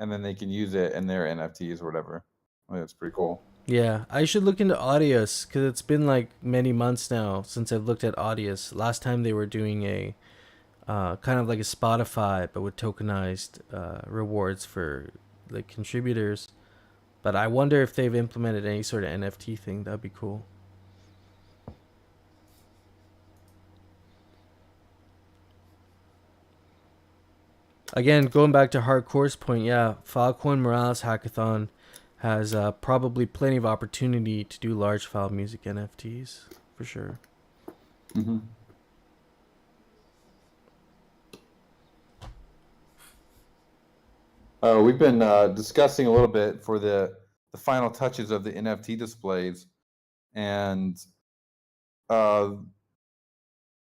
and then they can use it in their NFTs or whatever. I think that's pretty cool. Yeah, I should look into Audius, because it's been like many months now since I've looked at Audius. Last time they were doing a kind of like a Spotify, but with tokenized rewards for like contributors. But I wonder if they've implemented any sort of NFT thing. That'd be cool. Again, going back to Hardcore's point, yeah, Filecoin Morales Hackathon has probably plenty of opportunity to do large file music NFTs for sure. Mm-hmm. We've been discussing a little bit for the final touches of the NFT displays, and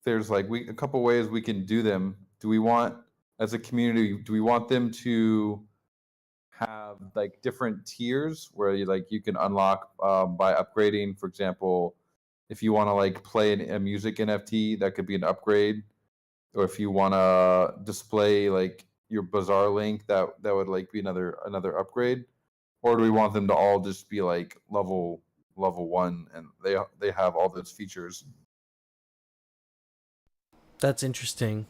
there's like a couple ways we can do them. Do we want, as a community, do we want them to have like different tiers where you can unlock by upgrading? For example, if you want to like play a music NFT, that could be an upgrade. Or if you want to display like your Bazaar link, that would like be another upgrade. Or do we want them to all just be like level 1 and they have all those features? That's interesting.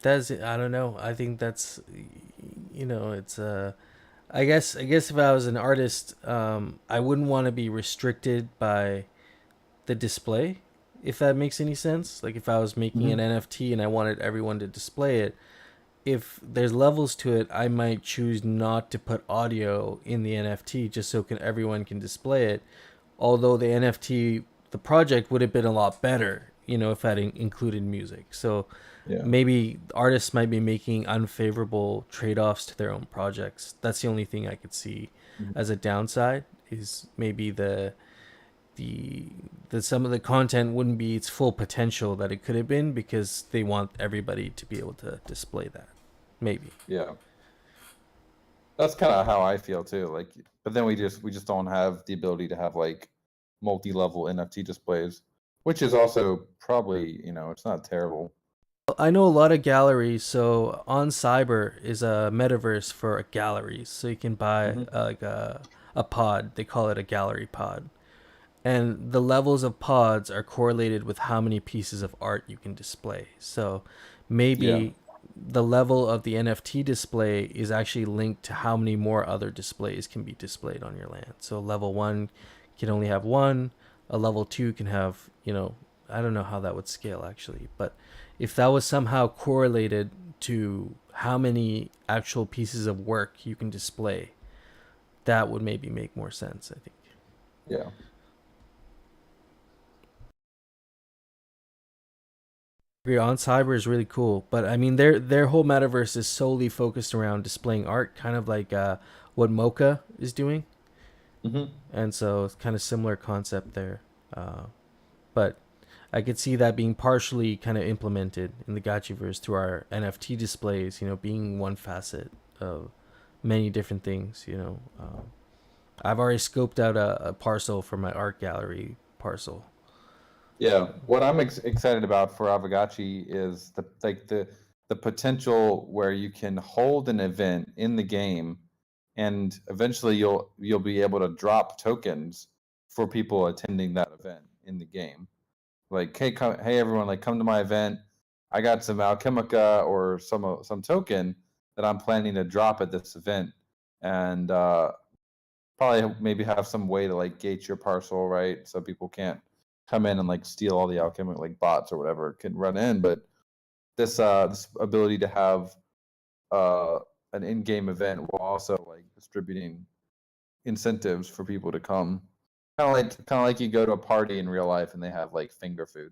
That's, I don't know. I think that's, it's I guess if I was an artist, I wouldn't want to be restricted by the display, if that makes any sense. Like if I was making an NFT and I wanted everyone to display it, if there's levels to it, I might choose not to put audio in the NFT just so everyone can display it. Although the NFT, the project would have been a lot better, if that included music. So maybe artists might be making unfavorable trade-offs to their own projects. That's the only thing I could see as a downside, is maybe the some of the content wouldn't be its full potential that it could have been, because they want everybody to be able to display that. Maybe. Yeah. That's kind of how I feel too. Like, but then we just don't have the ability to have like multi-level NFT displays, which is also probably, it's not terrible. I know a lot of galleries. So on Cyber is a metaverse for galleries. So you can buy Hmm. like a pod. They call it a gallery pod. And the levels of pods are correlated with how many pieces of art you can display. So Yeah. maybe the level of the NFT display is actually linked to how many more other displays can be displayed on your land. So level 1 can only have one, a level 2 can have, I don't know how that would scale actually, but if that was somehow correlated to how many actual pieces of work you can display, that would maybe make more sense, I think. Yeah. On Cyber is really cool, but I mean their whole metaverse is solely focused around displaying art, kind of like what Mocha is doing, Hmm. and so it's kind of similar concept there. But I could see that being partially kind of implemented in the Gachiverse through our NFT displays, being one facet of many different things. I've already scoped out a parcel for my art gallery parcel. Yeah, what I'm excited about for Aavegotchi is the potential where you can hold an event in the game, and eventually you'll be able to drop tokens for people attending that event in the game. Like, hey everyone, like come to my event. I got some Alchemica or some token that I'm planning to drop at this event, and probably maybe have some way to like gate your parcel, right? So people can't come in and like steal all the alchemic like bots or whatever can run in. But this ability to have uh an in-game event while also like distributing incentives for people to come. Kind of like you go to a party in real life and they have like finger food.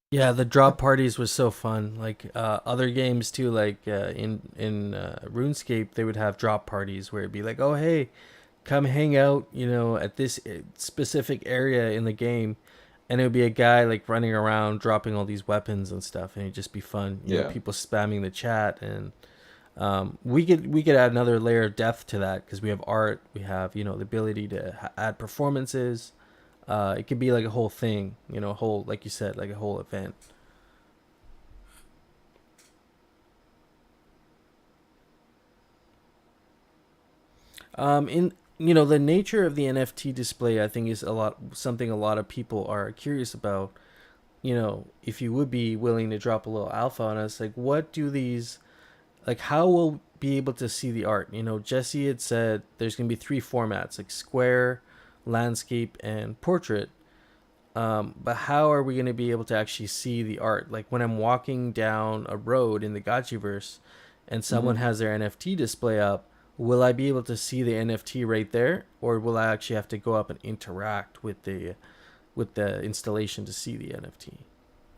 Yeah, the drop parties was so fun. Like other games too, like in RuneScape, they would have drop parties where it'd be like, "Oh hey, come hang out, at this specific area in the game," and it would be a guy like running around dropping all these weapons and stuff, and it'd just be fun. Yeah. People spamming the chat, and we could add another layer of depth to that because we have art, we have the ability to add performances. It could be like a whole thing, a whole, like you said, like a whole event. In the nature of the NFT display, I think is something a lot of people are curious about. If you would be willing to drop a little alpha on us, like what do these, like how we'll be able to see the art? Jesse had said there's gonna be three formats, like square, landscape, and portrait. But how are we going to be able to actually see the art? Like when I'm walking down a road in the Gachiverse and someone Hmm. has their NFT display up, will I be able to see the NFT right there, or will I actually have to go up and interact with the installation to see the NFT?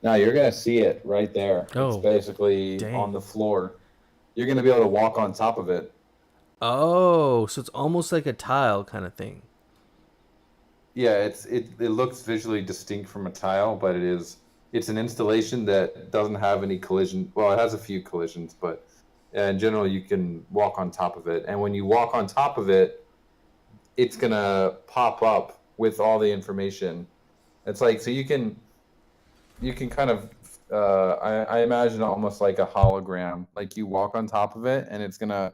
Now you're gonna see it right there. It's Oh, basically on dang. the floor. You're gonna be able to walk on top of it. Oh, so it's almost like a tile kind of thing. Yeah, it looks visually distinct from a tile, but it's an installation that doesn't have any collision. Well, it has a few collisions, but in general you can walk on top of it. And when you walk on top of it, it's gonna pop up with all the information. It's like so you can kind of I imagine almost like a hologram. Like you walk on top of it, and it's gonna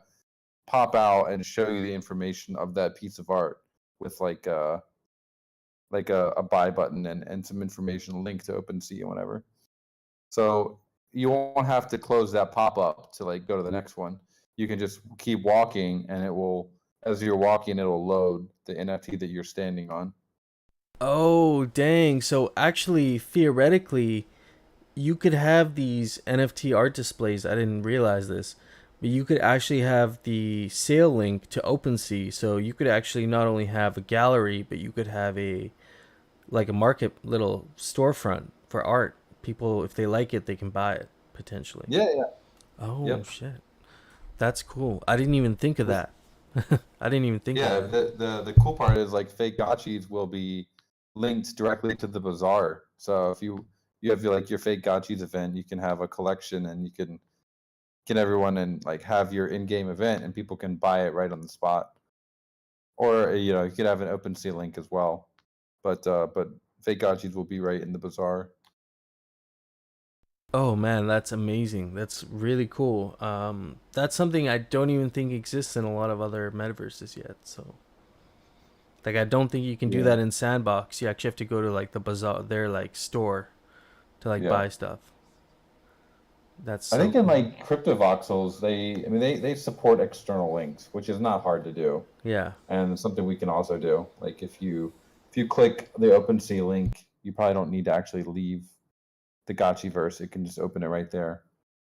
pop out and show you the information of that piece of art with like a buy button and some information linked to OpenSea and whatever. So you won't have to close that pop up to like go to the next one. You can just keep walking, and it will, as you're walking, it'll load the NFT that you're standing on. Oh, dang. So actually, theoretically, you could have these NFT art displays. I didn't realize this, but you could actually have the sale link to OpenSea. So you could actually not only have a gallery, but you could have a market little storefront for art. People, if they like it, they can buy it potentially. Yeah, yeah, Oh yep. shit, that's cool. I didn't even think of that. I didn't even think of Yeah, that. the cool part is like fake gotchis will be linked directly to the bazaar. So if you have like your fake gotchis event, you can have a collection, and you can get everyone and like have your in-game event and people can buy it right on the spot. Or you know, you could have an OpenSea link as well. But fake gotchis will be right in the bazaar. Oh man, that's amazing. That's really cool. That's something I don't even think exists in a lot of other metaverses yet. So, like, I don't think you can do Yeah. that in Sandbox. You actually have to go to like the bazaar, their like store, to like Yeah. buy stuff. That's I so think in cool. like CryptoVoxels, they support external links, which is not hard to do, Yeah. and something we can also do. Like if you click the OpenSea link, you probably don't need to actually leave the Gotchiverse. It can just open it right there.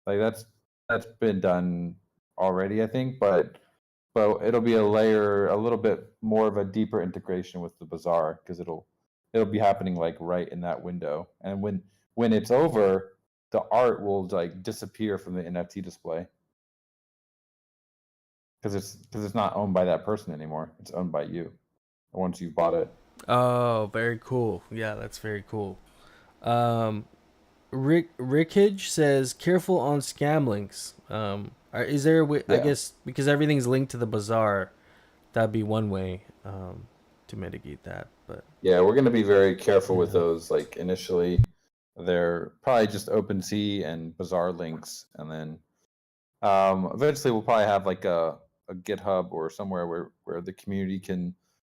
Like that's been done already, I think, but it'll be a layer, a little bit more of a deeper integration with the bazaar because it'll be happening like right in that window, and when it's over, the art will like disappear from the NFT display because it's not owned by that person anymore. It's owned by you once you've bought it. Oh, very cool. Yeah, that's very cool. Um, Rickage says, "Careful on scam links." Is there a way? I Yeah. guess because everything's linked to the bazaar, that'd be one way to mitigate that. But Yeah, we're going to be very careful with Yeah. those. Like initially, they're probably just OpenSea and Bazaar links, and then eventually we'll probably have like a GitHub or somewhere where the community can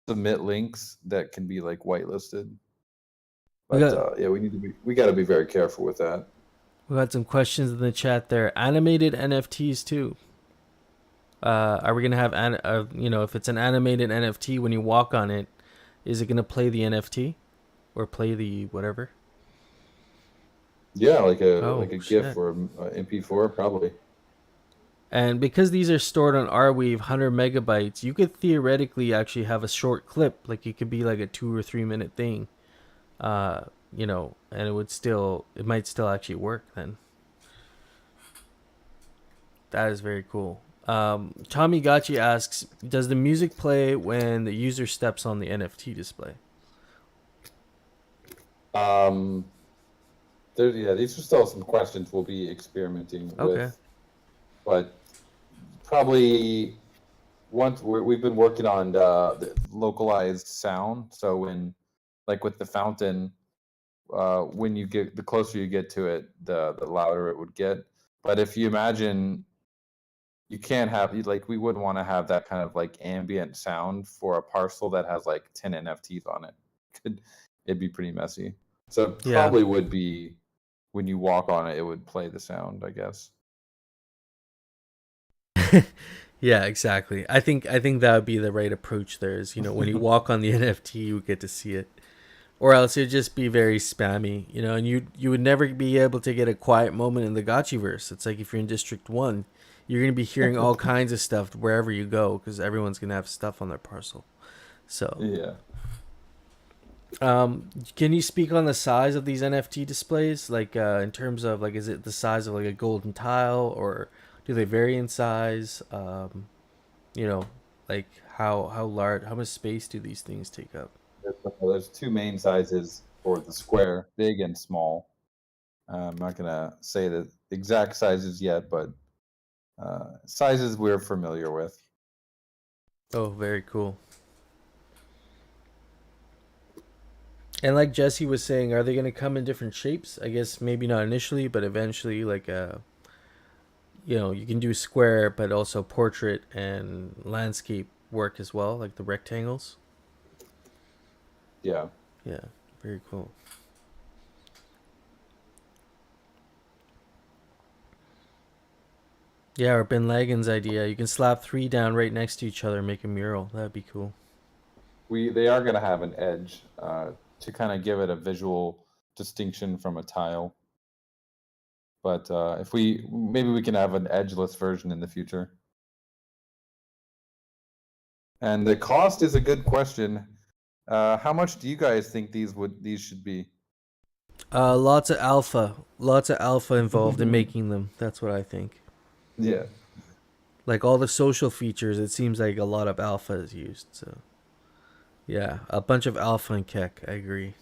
submit links that can be like whitelisted. we But got yeah, we got to be very careful with that. we got some questions in the chat there. Animated NFTs too. Are we gonna have if it's an animated NFT when you walk on it, is it gonna play the NFT or play the whatever? Yeah, like a Oh, GIF shit. or a MP4 probably. And because these are stored on Arweave, 100 megabytes, you could theoretically actually have a short clip. Like it could be like a 2 or 3 minute thing. And it might still actually work then. That is very cool. Tommy Gachi asks, does the music play when the user steps on the NFT display? These are still some questions we'll be experimenting Okay. with, but probably once we've been working on the localized sound. So when, like with the fountain, when you get the closer you get to it, the louder it would get. But if you imagine, you can't have like we wouldn't want to have that kind of like ambient sound for a parcel that has like 10 NFTs on it. It'd be pretty messy. So it Yeah. probably would be when you walk on it, it would play the sound, I guess. Yeah, exactly. I think that would be the right approach there is, when you walk on the NFT, you get to see it. Or else it'd just be very spammy, and you would never be able to get a quiet moment in the Gotchiverse. It's like if you're in District 1, you're going to be hearing all kinds of stuff wherever you go because everyone's going to have stuff on their parcel. So, Yeah. can you speak on the size of these NFT displays? Like, in terms of, like, is it the size of, like, a golden tile or do they vary in size? Like, how large, how much space do these things take up? There's two main sizes for the square, big and small. I'm not gonna say the exact sizes yet, but sizes we're familiar with. Oh, very cool. And like Jesse was saying, are they going to come in different shapes? I guess maybe not initially, but eventually, like you can do square, but also portrait and landscape work as well, like the rectangles. Yeah. Yeah, very cool. Yeah, or Ben Lagan's idea. You can slap 3 down right next to each other and make a mural. That'd be cool. They are gonna have an edge to kind of give it a visual distinction from a tile. But if maybe we can have an edgeless version in the future. And the cost is a good question. How much do you guys think these should be? Lots of alpha involved in making them. That's what I think. Yeah. Like all the social features, it seems like a lot of alpha is used. So, yeah, a bunch of alpha and kek. I agree.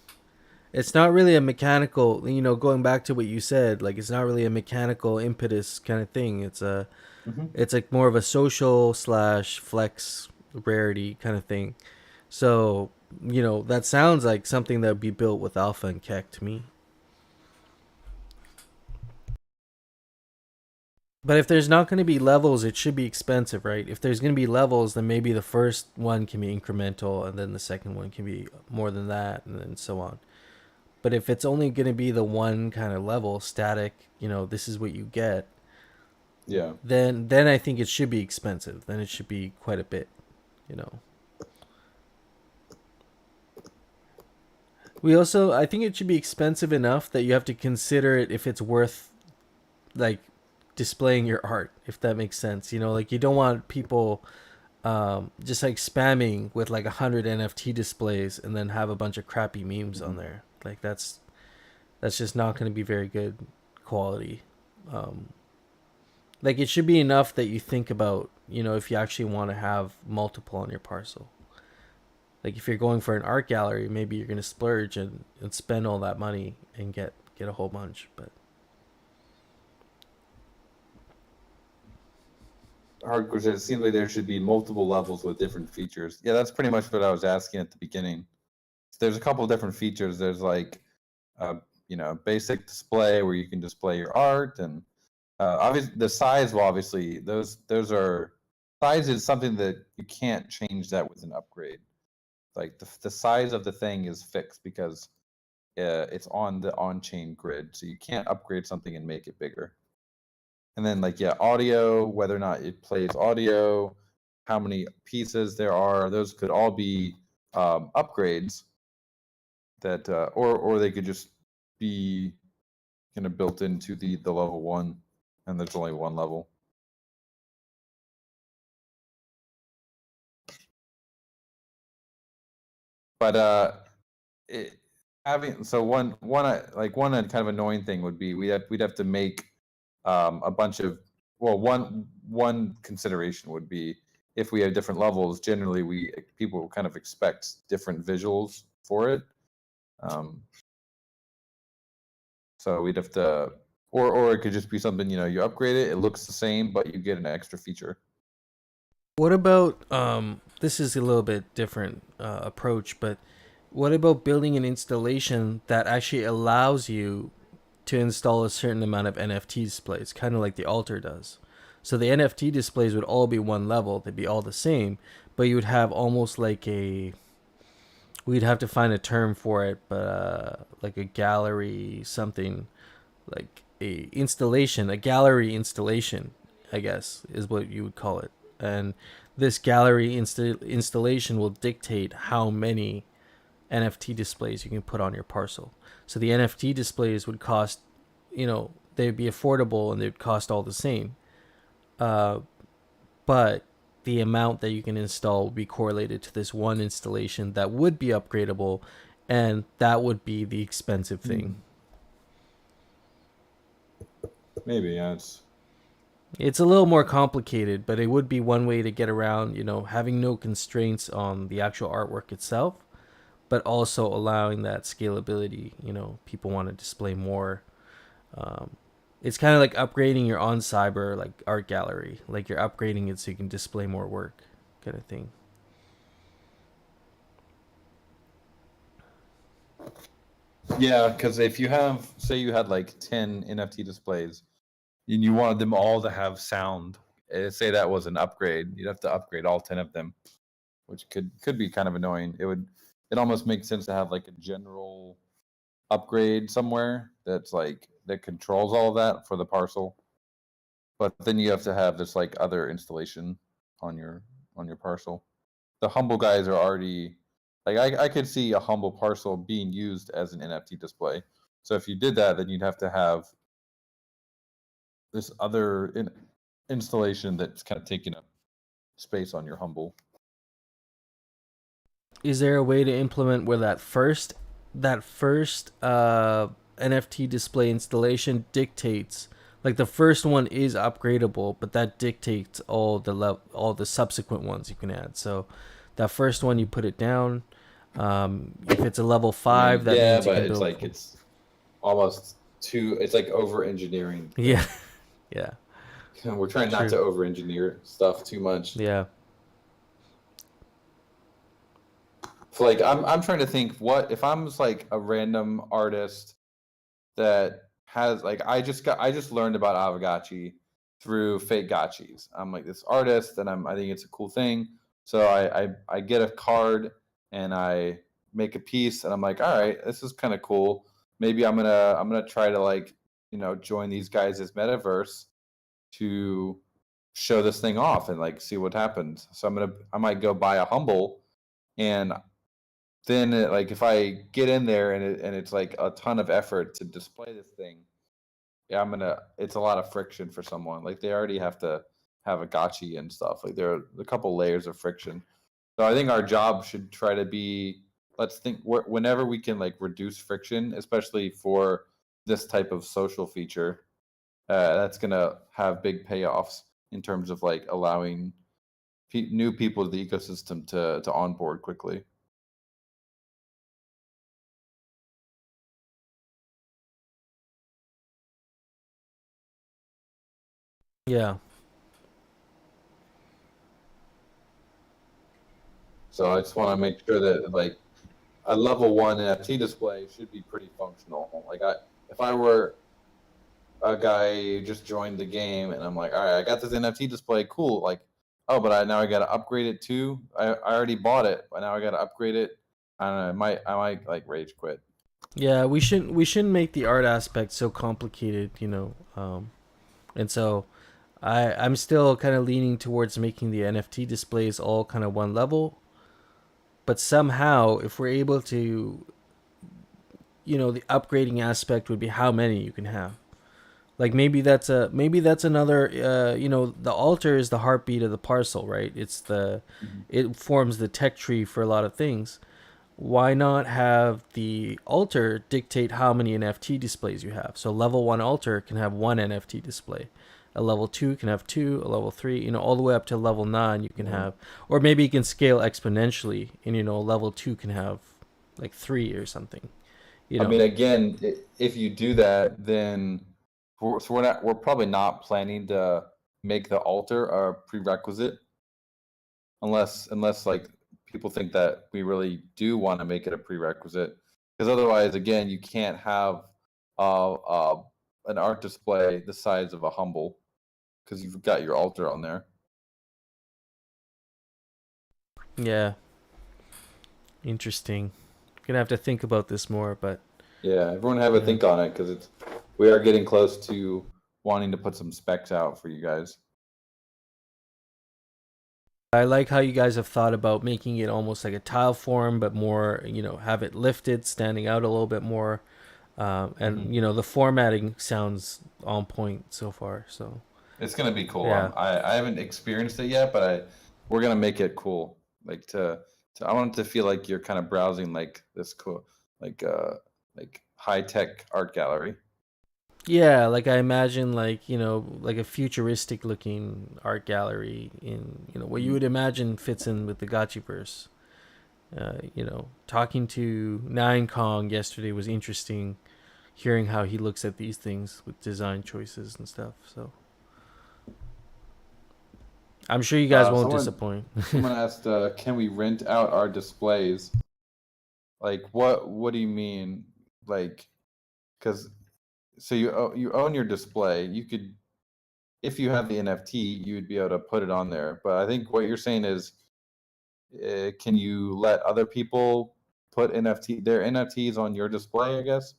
it's not really a mechanical, going back to what you said, like it's not really a mechanical impetus kind of thing. It's like more of a social slash flex rarity kind of thing. So, that sounds like something that would be built with alpha and keck to me. But if there's not going to be levels, it should be expensive, right? If there's going to be levels, then maybe the first one can be incremental, and then the second one can be more than that, and then so on. But if it's only going to be the one kind of level, static, this is what you get, Yeah. then I think it should be expensive. Then it should be quite a bit, I think it should be expensive enough that you have to consider it if it's worth, like, displaying your art, if that makes sense. Like, you don't want people just like spamming with like 100 NFT displays and then have a bunch of crappy memes on there. Like, that's just not going to be very good quality. Like, it should be enough that you think about, if you actually want to have multiple on your parcel. Like, if you're going for an art gallery, maybe you're going to splurge and spend all that money and get a whole bunch. But Hardcore said it seems like there should be multiple levels with different features. Yeah, that's pretty much what I was asking at the beginning. There's a couple of different features. There's like, basic display where you can display your art, and obviously the size will obviously those are size is something that you can't change that with an upgrade. Like the size of the thing is fixed because it's on the on-chain grid, so you can't upgrade something and make it bigger. And then audio, whether or not it plays audio, how many pieces there are, those could all be upgrades that, or they could just be kind of built into the level one, and there's only one level. But one kind of annoying thing would be we'd have to make a bunch of, well, one consideration would be if we have different levels, generally people kind of expect different visuals for it. So we'd have to, or it could just be something, you upgrade it, it looks the same, but you get an extra feature. what about, this is a little bit different approach, but what about building an installation that actually allows you to install a certain amount of NFT displays, kind of like the altar does? So the NFT displays would all be one level, they'd be all the same, but you would have almost like we'd have to find a term for it, but like a gallery something, like a gallery installation, I guess is what you would call it. And this gallery installation will dictate how many NFT displays you can put on your parcel. So the NFT displays would cost, they'd be affordable and they'd cost all the same. But the amount that you can install would be correlated to this one installation that would be upgradable, and that would be the expensive thing. Maybe, yeah. It's a little more complicated, but it would be one way to get around, having no constraints on the actual artwork itself, but also allowing that scalability. People want to display more. It's kind of like upgrading your on cyber like art gallery, like you're upgrading it so you can display more work, kind of thing. Yeah, because if you have, say you had like 10 NFT displays and you wanted them all to have sound, say that was an upgrade, you'd have to upgrade all 10 of them, which could be kind of annoying. It almost makes sense to have like a general upgrade somewhere that's like that controls all of that for the parcel, but then you have to have this like other installation on your parcel. The humble guys are already like, I could see a humble parcel being used as an NFT display. So if you did that, then you'd have to have this other installation that's kind of taking up space on your humble. Is there a way to implement where that first NFT display installation dictates, like the first one is upgradable, but that dictates all the subsequent ones you can add? So that first one you put it down, If it's a level I 5, mean, that yeah, means you but can it's build. like it's almost too. It's like over engineering. Yeah, yeah, We're trying not true. to over engineer stuff too much. Yeah, So like I'm trying to think, what if I'm just like a random artist that has like I just learned about Aavegotchi through fake gotchis. I'm like this artist and I think it's a cool thing. So I get a card and I make a piece and I'm like, all right, this is kind of cool. Maybe I'm gonna try to like, join these guys as metaverse to show this thing off and like see what happens. So I might go buy a humble, and then like if I get in there and it's like a ton of effort to display this thing, yeah, it's a lot of friction for someone. Like they already have to have a gotchi and stuff. Like there are a couple layers of friction. So I think our job should try to be, let's think whenever we can like reduce friction, especially for this type of social feature, that's gonna have big payoffs in terms of like allowing new people to the ecosystem to onboard quickly. yeah, So I just want to make sure that like a level 1 NFT display should be pretty functional. Like if I were a guy who just joined the game and I'm like, all right, I got this NFT display, cool. Like, oh, but now I got to upgrade it too. I already bought it, but now I got to upgrade it. I don't know. I might like rage quit. yeah. We shouldn't make the art aspect so complicated, and so I'm still kind of leaning towards making the NFT displays all kind of one level. But somehow, if we're able to, the upgrading aspect would be how many you can have. Like maybe that's another. The altar is the heartbeat of the parcel, right? It forms the tech tree for a lot of things. Why not have the altar dictate how many NFT displays you have? So level 1 altar can have one NFT display. A level 2 can have two, a level 3, all the way up to level 9 you can have, or maybe you can scale exponentially and level 2 can have like 3 or something. I mean, again, if you do that, then we're probably not planning to make the altar a prerequisite, unless like people think that we really do want to make it a prerequisite, because otherwise, again, you can't have an art display the size of a humble because you've got your altar on there. Yeah, interesting. Gonna have to think about this more, but Yeah, everyone have a think on it because we are getting close to wanting to put some specs out for you guys. I like how you guys have thought about making it almost like a tile form, but more, have it lifted, standing out a little bit more. And the formatting sounds on point so far. So It's gonna be cool. Yeah. I haven't experienced it yet, but we're gonna make it cool. Like I want it to feel like you're kind of browsing like this cool, like high tech art gallery. yeah, like I imagine like like a futuristic looking art gallery in what you would imagine fits in with the Gotchiverse. Talking to Nine Kong yesterday was interesting. Hearing how he looks at these things with design choices and stuff. So I'm sure you guys won't disappoint. Someone asked, "Can we rent out our displays?" Like, what do you mean? Like, because so you own your display. You could, if you have the NFT, you would be able to put it on there. But I think what you're saying is, can you let other people put their NFTs on your display? I guess,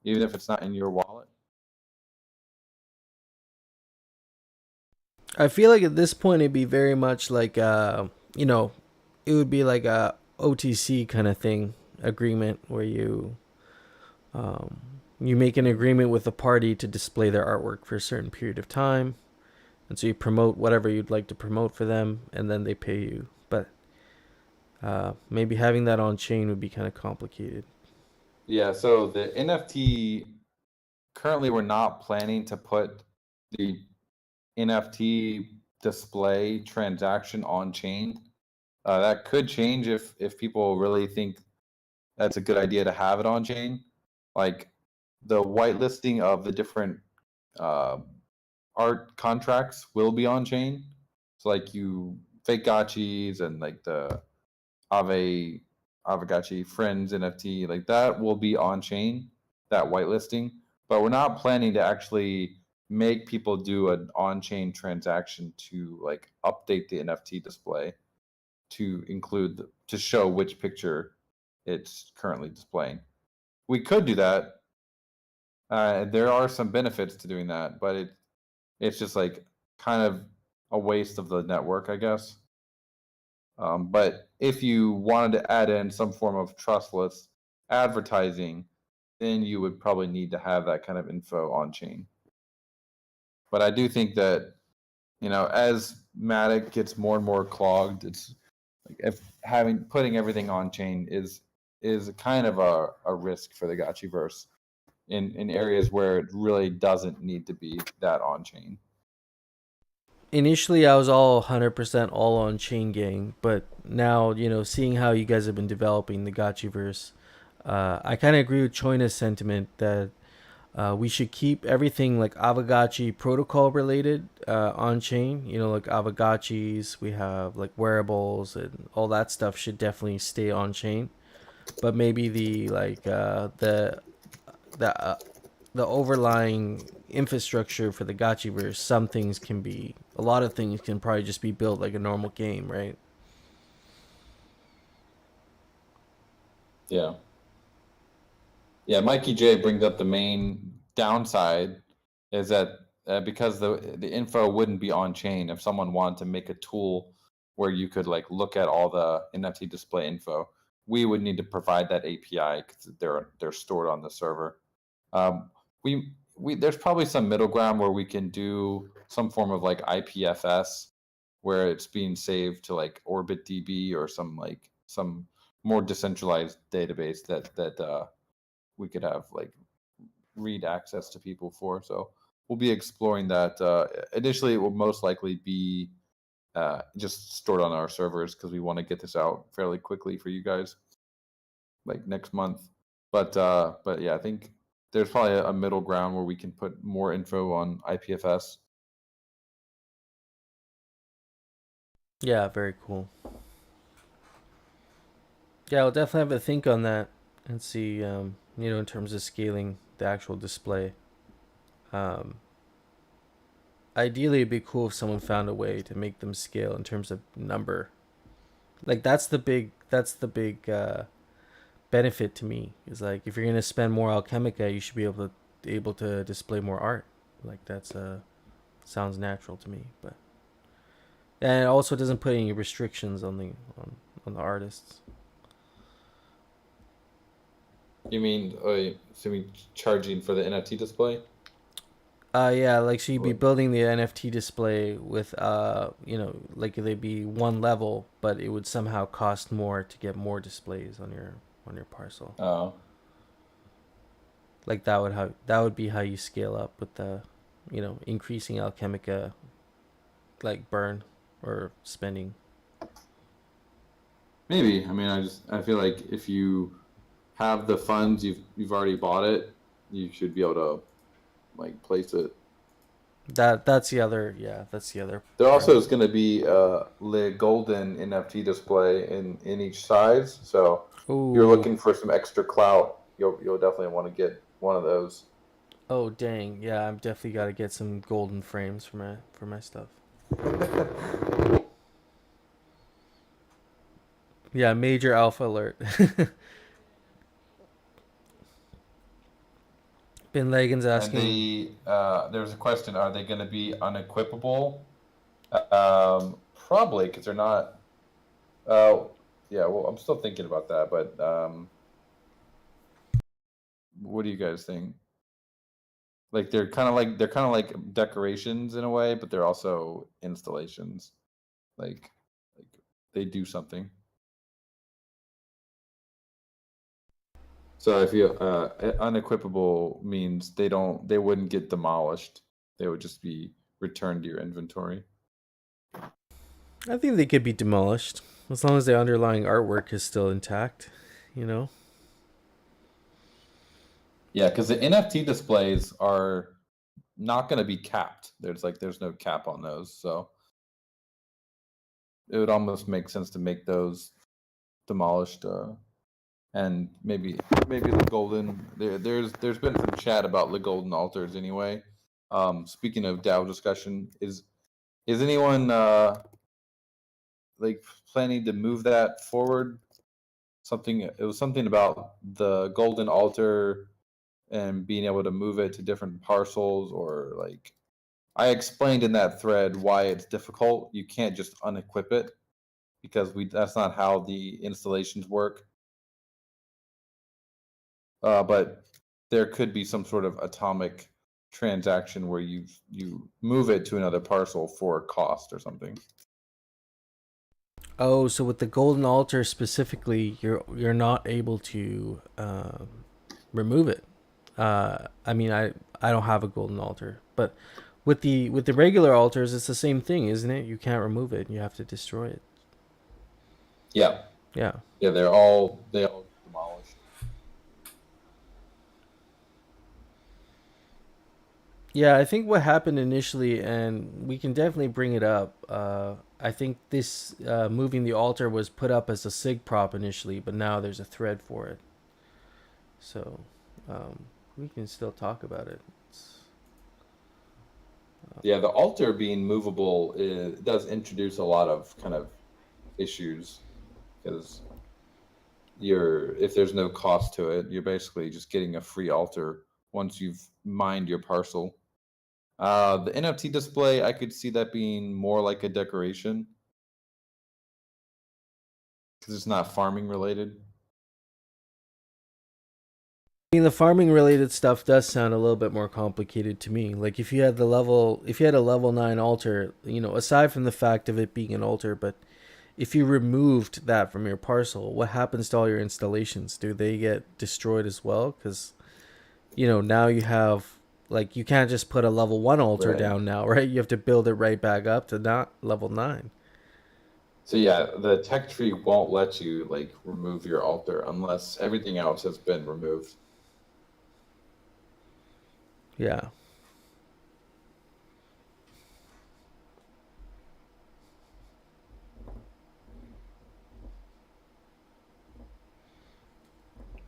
even if it's not in your wallet. I feel like at this point it'd be very much like it would be like a OTC kind of thing agreement where you make an agreement with a party to display their artwork for a certain period of time, and so you promote whatever you'd like to promote for them, and then they pay you. But maybe having that on chain would be kind of complicated. Yeah. So the NFT currently we're not planning to put the NFT display transaction on chain. That could change if people really think that's a good idea to have it on chain. Like the whitelisting of the different art contracts will be on chain. So like you fake gotchis and like the Aavegotchi Friends NFT, like that will be on chain, that whitelisting. But we're not planning to actually make people do an on-chain transaction to like update the NFT display to include to show which picture it's currently displaying. We could do that. There are some benefits to doing that, but it's just like kind of a waste of the network, I guess. But if you wanted to add in some form of trustless advertising, then you would probably need to have that kind of info on chain. But I do think that, as Matic gets more and more clogged, it's like if putting everything on chain is kind of a risk for the Gotchiverse in areas where it really doesn't need to be that on chain. Initially I was all 100% all on chain gang, but now, seeing how you guys have been developing the Gotchiverse, I kind of agree with Choina's sentiment that we should keep everything like Aavegotchi protocol related on chain. Like Aavegotchis, we have like wearables and all that stuff should definitely stay on chain. But maybe the overlying infrastructure for the Gotchiverse, a lot of things can probably just be built like a normal game, right? Yeah. Yeah, Mikey J brings up the main downside is that because the info wouldn't be on chain, if someone wanted to make a tool where you could like look at all the NFT display info, we would need to provide that API because they're stored on the server. We there's probably some middle ground where we can do some form of like IPFS where it's being saved to like OrbitDB or some more decentralized database that we could have like read access to people for. So we'll be exploring that. Initially, it will most likely be just stored on our servers because we want to get this out fairly quickly for you guys, like next month. But yeah, I think there's probably a middle ground where we can put more info on IPFS. Yeah, very cool. Yeah, I'll definitely have to think on that and see, in terms of scaling the actual display. Ideally, it'd be cool if someone found a way to make them scale in terms of number. Like that's the big benefit to me. Is like if you're gonna spend more Alchemica, you should be able to display more art. Like that's sounds natural to me, but and it also doesn't put any restrictions on the artists. You mean charging for the NFT display? Yeah, like so you'd be building the NFT display with like they'd be one level, but it would somehow cost more to get more displays on your parcel. Oh. Like that would be how you scale up with the, increasing Alchemica like burn or spending. Maybe. I mean, I feel like if you have the funds, you've already bought it, you should be able to like place it. That's the other. There also is going to be a golden NFT display in each size, so if you're looking for some extra clout, you'll definitely want to get one of those. Oh dang, yeah, I'm definitely got to get some golden frames for my stuff. Yeah, major alpha alert. Bin Laden's asking. And there's a question: are they going to be unequipable? Probably, because they're not. Yeah. Well, I'm still thinking about that, but what do you guys think? Like they're kind of like decorations in a way, but they're also installations. Like they do something. So if you unequipable means they wouldn't get demolished. They would just be returned to your inventory. I think they could be demolished as long as the underlying artwork is still intact, Yeah, because the NFT displays are not going to be capped. There's no cap on those, so it would almost make sense to make those demolished. And maybe the golden there's been some chat about the golden altars anyway. Speaking of DAO discussion, is anyone like planning to move that forward? It was something about the golden altar and being able to move it to different parcels, or like I explained in that thread why it's difficult. You can't just unequip it because that's not how the installations work. But there could be some sort of atomic transaction where you move it to another parcel for a cost or something. Oh, so with the golden altar specifically, you're not able to remove it. I mean, I don't have a golden altar, but with the regular altars, it's the same thing, isn't it? You can't remove it; you have to destroy it. Yeah, Yeah. they all demolished. Yeah, I think what happened initially, and we can definitely bring it up. I think this moving the altar was put up as a sig prop initially, but now there's a thread for it. So we can still talk about it. Yeah, the altar being movable does introduce a lot of kind of issues, because if there's no cost to it, you're basically just getting a free altar once you've mined your parcel. The NFT display, I could see that being more like a decoration because it's not farming related. I mean, the farming related stuff does sound a little bit more complicated to me. Like if you had a level 9 altar, aside from the fact of it being an altar, but if you removed that from your parcel, what happens to all your installations? Do they get destroyed as well? Because now you have, like, you can't just put a level 1 altar down now, right? You have to build it right back up to not level 9. So yeah, the tech tree won't let you like remove your altar unless everything else has been removed. Yeah.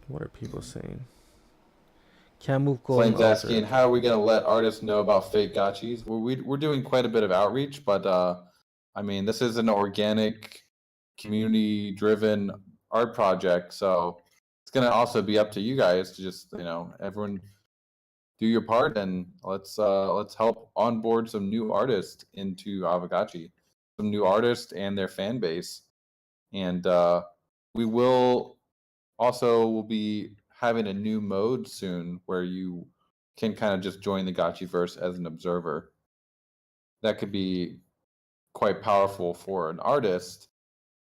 What are people saying? Can't move gold. Flames asking, how are we going to let artists know about fake gotchis? We're doing quite a bit of outreach, but I mean, this is an organic, community-driven art project, so it's going to also be up to you guys to just, everyone do your part, and let's help onboard some new artists into Aavegotchi, some new artists and their fan base, and we will be having a new mode soon where you can kind of just join the Gotchiverse as an observer. That could be quite powerful for an artist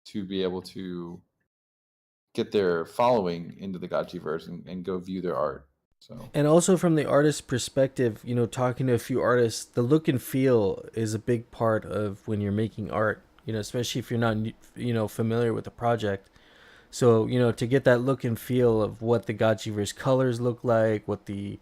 to be able to get their following into the Gotchiverse and go view their art. So, and also from the artist's perspective, talking to a few artists, the look and feel is a big part of when you're making art, especially if you're not, familiar with the project. So, to get that look and feel of what the Gotchiverse colors look like, what the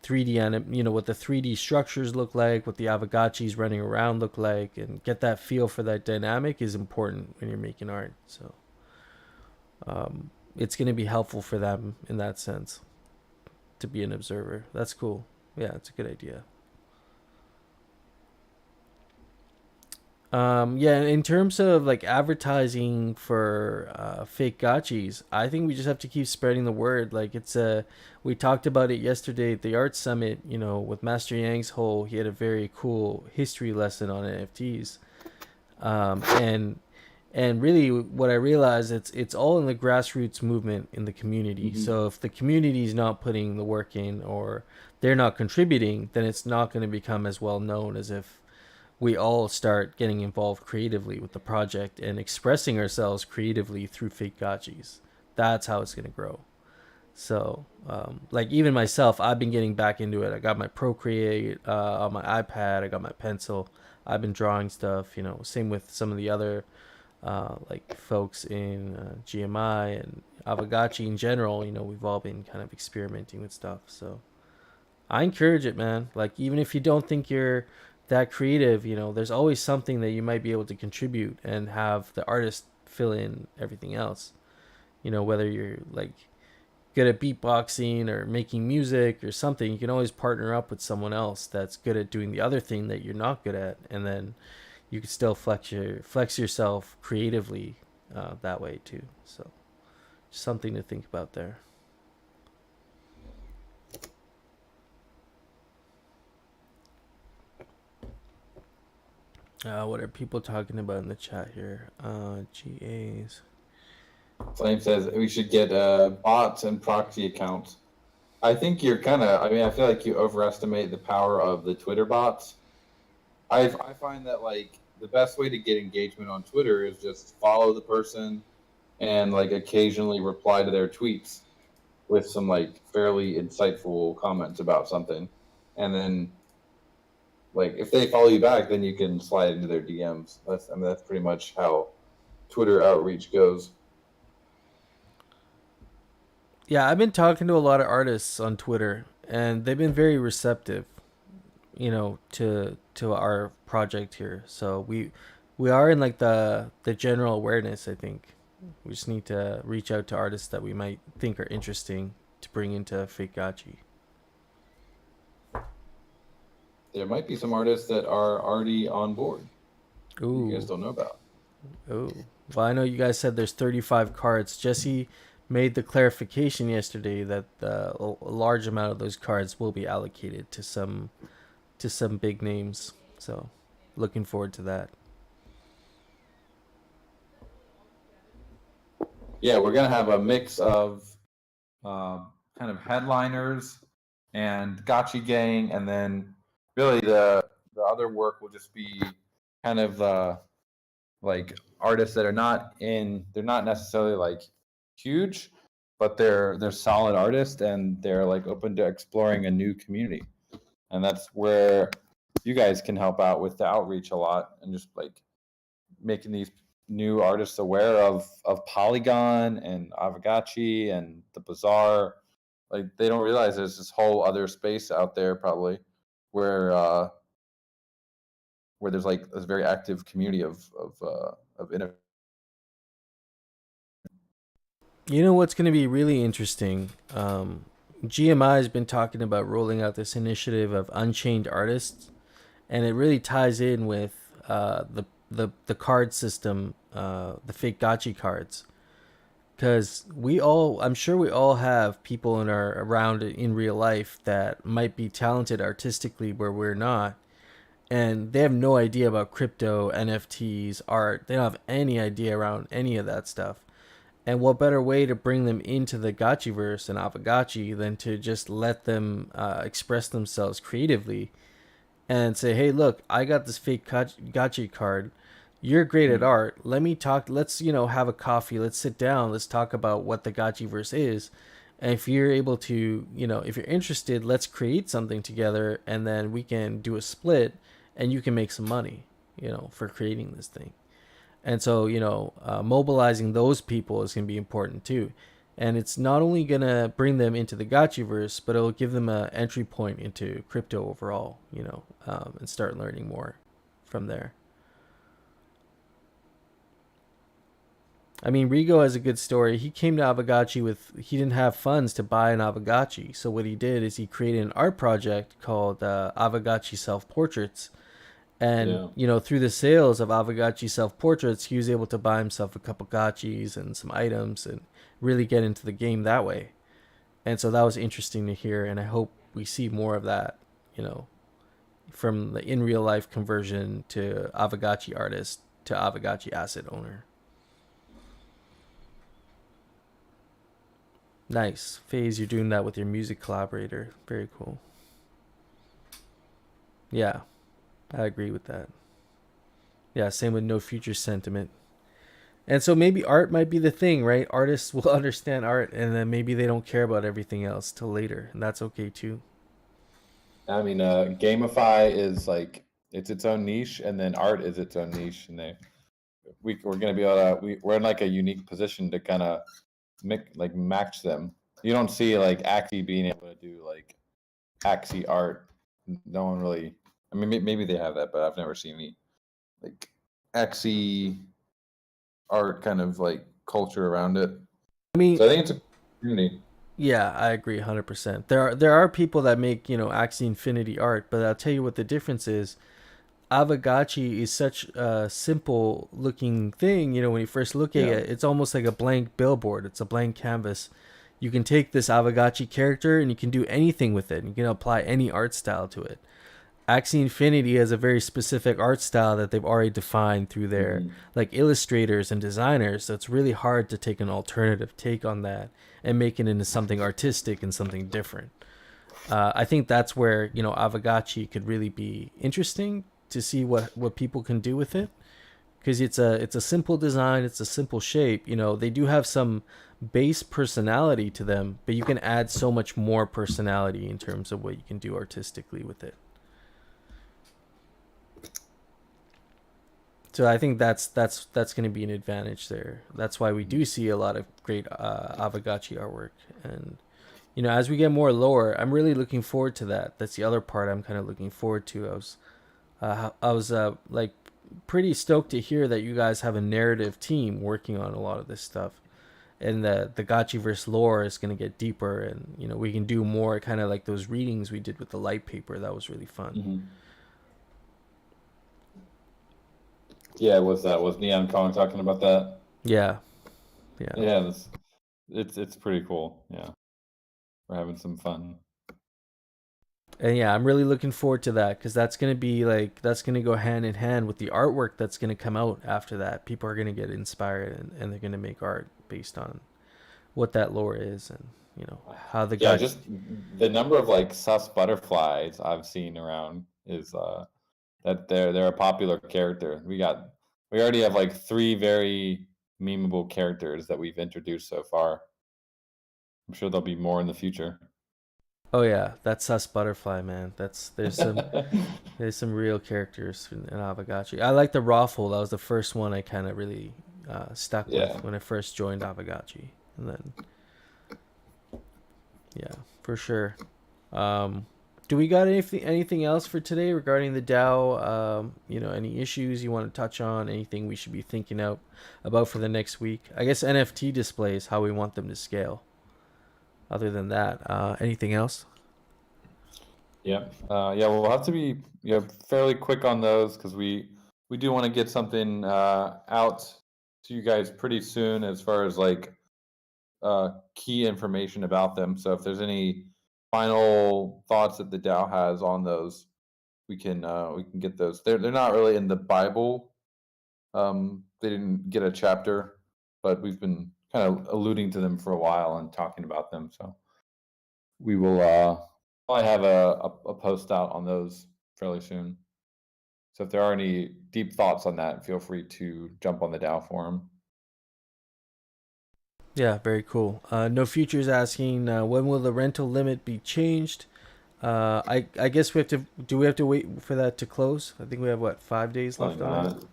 3D structures look like, what the Aavegotchis running around look like, and get that feel for that dynamic is important when you're making art. So, it's going to be helpful for them in that sense to be an observer. That's cool. Yeah, it's a good idea. Yeah, in terms of like advertising for fake gotchis, I think we just have to keep spreading the word. Like we talked about it yesterday at the art summit, with Master Yang's he had a very cool history lesson on NFTs. And really what I realized, it's all in the grassroots movement in the community. Mm-hmm. So if the community is not putting the work in, or they're not contributing, then it's not going to become as well known as if we all start getting involved creatively with the project and expressing ourselves creatively through fake gotchis. That's how it's going to grow. So, like even myself, I've been getting back into it. I got my Procreate on my iPad. I got my pencil. I've been drawing stuff, same with some of the other like folks in GMI and Aavegotchi in general, we've all been kind of experimenting with stuff. So I encourage it, man. Like, even if you don't think you're that creative, there's always something that you might be able to contribute and have the artist fill in everything else. Whether you're like good at beatboxing or making music or something, you can always partner up with someone else that's good at doing the other thing that you're not good at, and then you can still flex yourself creatively that way too. So, just something to think about there. What are people talking about in the chat here? GAs. Flame says we should get bots and proxy accounts. I think you're I feel like you overestimate the power of the Twitter bots. I find that like the best way to get engagement on Twitter is just follow the person and like occasionally reply to their tweets with some like fairly insightful comments about something. And then like if they follow you back, then you can slide into their DMs. That's pretty much how Twitter outreach goes. Yeah, I've been talking to a lot of artists on Twitter, and they've been very receptive, to our project here. So we are in like the general awareness. I think we just need to reach out to artists that we might think are interesting to bring into Fake Gachi. There might be some artists that are already on board. Ooh. You guys don't know about. Oh, well, I know you guys said there's 35 cards. Jesse made the clarification yesterday that a large amount of those cards will be allocated to some big names. So, looking forward to that. Yeah, we're gonna have a mix of kind of headliners and Gotchi Gang, and then really the other work will just be kind of like artists that are they're not necessarily like huge, but they're solid artists and they're like open to exploring a new community. And that's where you guys can help out with the outreach a lot and just like making these new artists aware of Polygon and Aavegotchi and the Bazaar. Like they don't realize there's this whole other space out there probably where there's like this very active community of innovation. You know what's going to be really interesting? GMI has been talking about rolling out this initiative of Unchained Artists, and it really ties in with the card system, the fake Gachi cards, because I'm sure we all have people around in real life that might be talented artistically where we're not, and they have no idea about crypto, NFTs, art. They don't have any idea around any of that stuff. And what better way to bring them into the Gachiverse and Aavegotchi than to just let them express themselves creatively and say, hey, look, I got this fake Gachi card. You're great at art. Let me talk. Let's, have a coffee. Let's sit down. Let's talk about what the Gachiverse is. And if you're able to, if you're interested, let's create something together, and then we can do a split and you can make some money, for creating this thing. And so, mobilizing those people is going to be important too. And it's not only going to bring them into the Gachiverse, but it'll give them an entry point into crypto overall, and start learning more from there. I mean, Rigo has a good story. He came to Aavegotchi he didn't have funds to buy an Aavegotchi. So what he did is he created an art project called Aavegotchi Self-Portraits. And, through the sales of Aavegotchi Self-Portraits, he was able to buy himself a couple gotchis and some items and really get into the game that way. And so that was interesting to hear. And I hope we see more of that, from the in real life conversion to Aavegotchi artist to Aavegotchi asset owner. Nice. FaZe, you're doing that with your music collaborator. Very cool. Yeah, I agree with that. Yeah, same with No Future Sentiment. And so maybe art might be the thing, right? Artists will understand art, and then maybe they don't care about everything else till later, and that's okay too. I mean, gamify is like it's its own niche, and then art is its own niche, and we're going to be able to, we're in like a unique position to kind of match them. You don't see like Axie being able to do like Axie art. No one really, I mean, maybe they have that, but I've never seen any like Axie art kind of like culture around it. I mean, so I think it's a community. Yeah, I agree 100%. There are people that make, Axie Infinity art, but I'll tell you what the difference is. Aavegotchi is such a simple looking thing, when you first look at it, it's almost like a blank billboard. It's a blank canvas. You can take this Aavegotchi character and you can do anything with it. You can apply any art style to it. Axie Infinity has a very specific art style that they've already defined through their like illustrators and designers. So it's really hard to take an alternative take on that and make it into something artistic and something different. I think that's where Aavegotchi could really be interesting to see what people can do with it, because it's a simple design, it's a simple shape. They do have some base personality to them, but you can add so much more personality in terms of what you can do artistically with it. So I think that's going to be an advantage there. That's why we do see a lot of great Aavegotchi artwork. And as we get more lore, I'm really looking forward to that. That's the other part I'm kind of looking forward to. I was like pretty stoked to hear that you guys have a narrative team working on a lot of this stuff, and the Gotchiverse lore is going to get deeper, and we can do more kind of like those readings we did with the light paper. That was really fun. Mm-hmm. Yeah, was Neon Kong talking about that? Yeah. It's pretty cool. Yeah, we're having some fun. And yeah, I'm really looking forward to that, because that's going to go hand in hand with the artwork that's going to come out after that. People are going to get inspired, and they're going to make art based on what that lore is, and how the guy. Just the number of like sus butterflies I've seen around is that they're a popular character. We already have like 3 very memeable characters that we've introduced so far. I'm sure there'll be more in the future. Oh yeah, that sus butterfly, man. There's some real characters in Aavegotchi. I like the Raffle. That was the first one I kind of really stuck with when I first joined Aavegotchi, and then for sure. Do we got anything else for today regarding the DAO? Any issues you want to touch on? Anything we should be thinking about for the next week? I guess NFT displays, how we want them to scale. Other than that, anything else? We'll have to be fairly quick on those, because we do want to get something out to you guys pretty soon as far as like key information about them. So if there's any final thoughts that the DAO has on those, we can get those. They're not really in the Bible. They didn't get a chapter, but we've been kind of alluding to them for a while and talking about them. So we will probably have a post out on those fairly soon. So if there are any deep thoughts on that, feel free to jump on the DAO forum. Yeah, very cool. No Future's asking, when will the rental limit be changed? I guess we have to wait for that to close? I think we have 5 days left on it.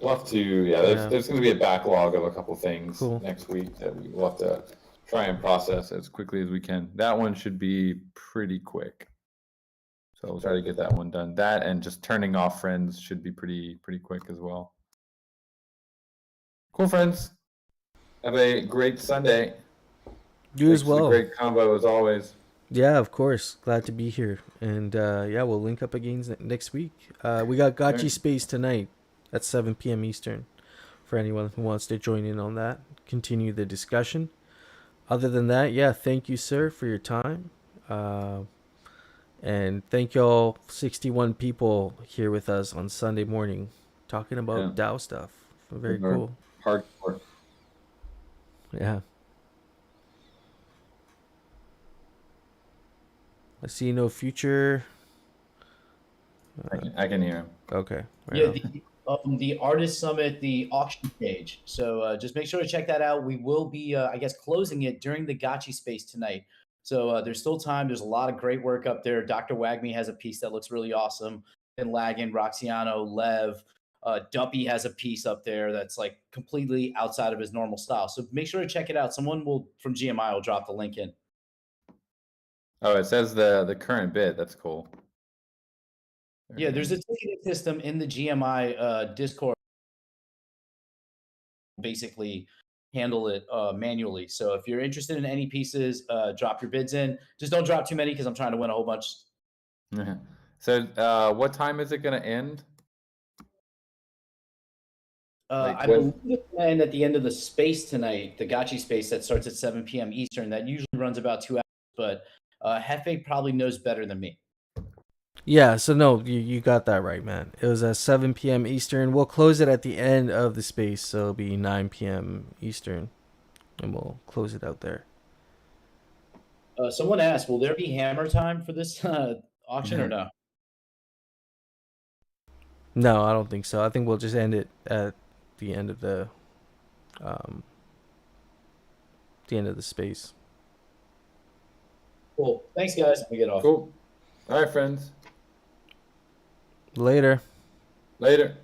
We'll have to, there's going to be a backlog of a couple things next week that we'll have to try and process as quickly as we can. That one should be pretty quick. So we'll try to get that one done. That and just turning off friends should be pretty quick as well. Cool, friends. Have a great Sunday. You as well. Great combo as always. Yeah, of course. Glad to be here. And we'll link up again next week. We got Gotchi Space tonight at 7 p.m. Eastern for anyone who wants to join in on that. Continue the discussion. Other than that, thank you, sir, for your time. And thank y'all, 61 people here with us on Sunday morning talking about DAO stuff. Very cool. Hardcore. Yeah. I see No Future. I can hear him. Okay. The Artist Summit, the auction page. So just make sure to check that out. We will be, closing it during the Gotchi Space tonight. So there's still time. There's a lot of great work up there. Dr. Wagme has a piece that looks really awesome. And Lagan, Roxiano, Lev, Duppy has a piece up there that's like completely outside of his normal style. So make sure to check it out. Someone will from GMI will drop the link in. Oh, it says the current bid. That's cool. Yeah, there's a ticketing system in the GMI Discord. Basically handle it manually. So if you're interested in any pieces, drop your bids in. Just don't drop too many because I'm trying to win a whole bunch. So what time is it going to end? Like I believe it's going to end at the end of the space tonight, the Gachi space that starts at 7 p.m. Eastern. That usually runs about 2 hours, but Hefe probably knows better than me. Yeah, so no, you got that right, man. It was at 7 p.m. Eastern. We'll close it at the end of the space, so it'll be 9 p.m. Eastern, and we'll close it out there. Someone asked, will there be hammer time for this auction or no? No, I don't think so. I think we'll just end it at the end of the space. Cool. Thanks, guys. We get off. Cool. All right, friends. Later. Later.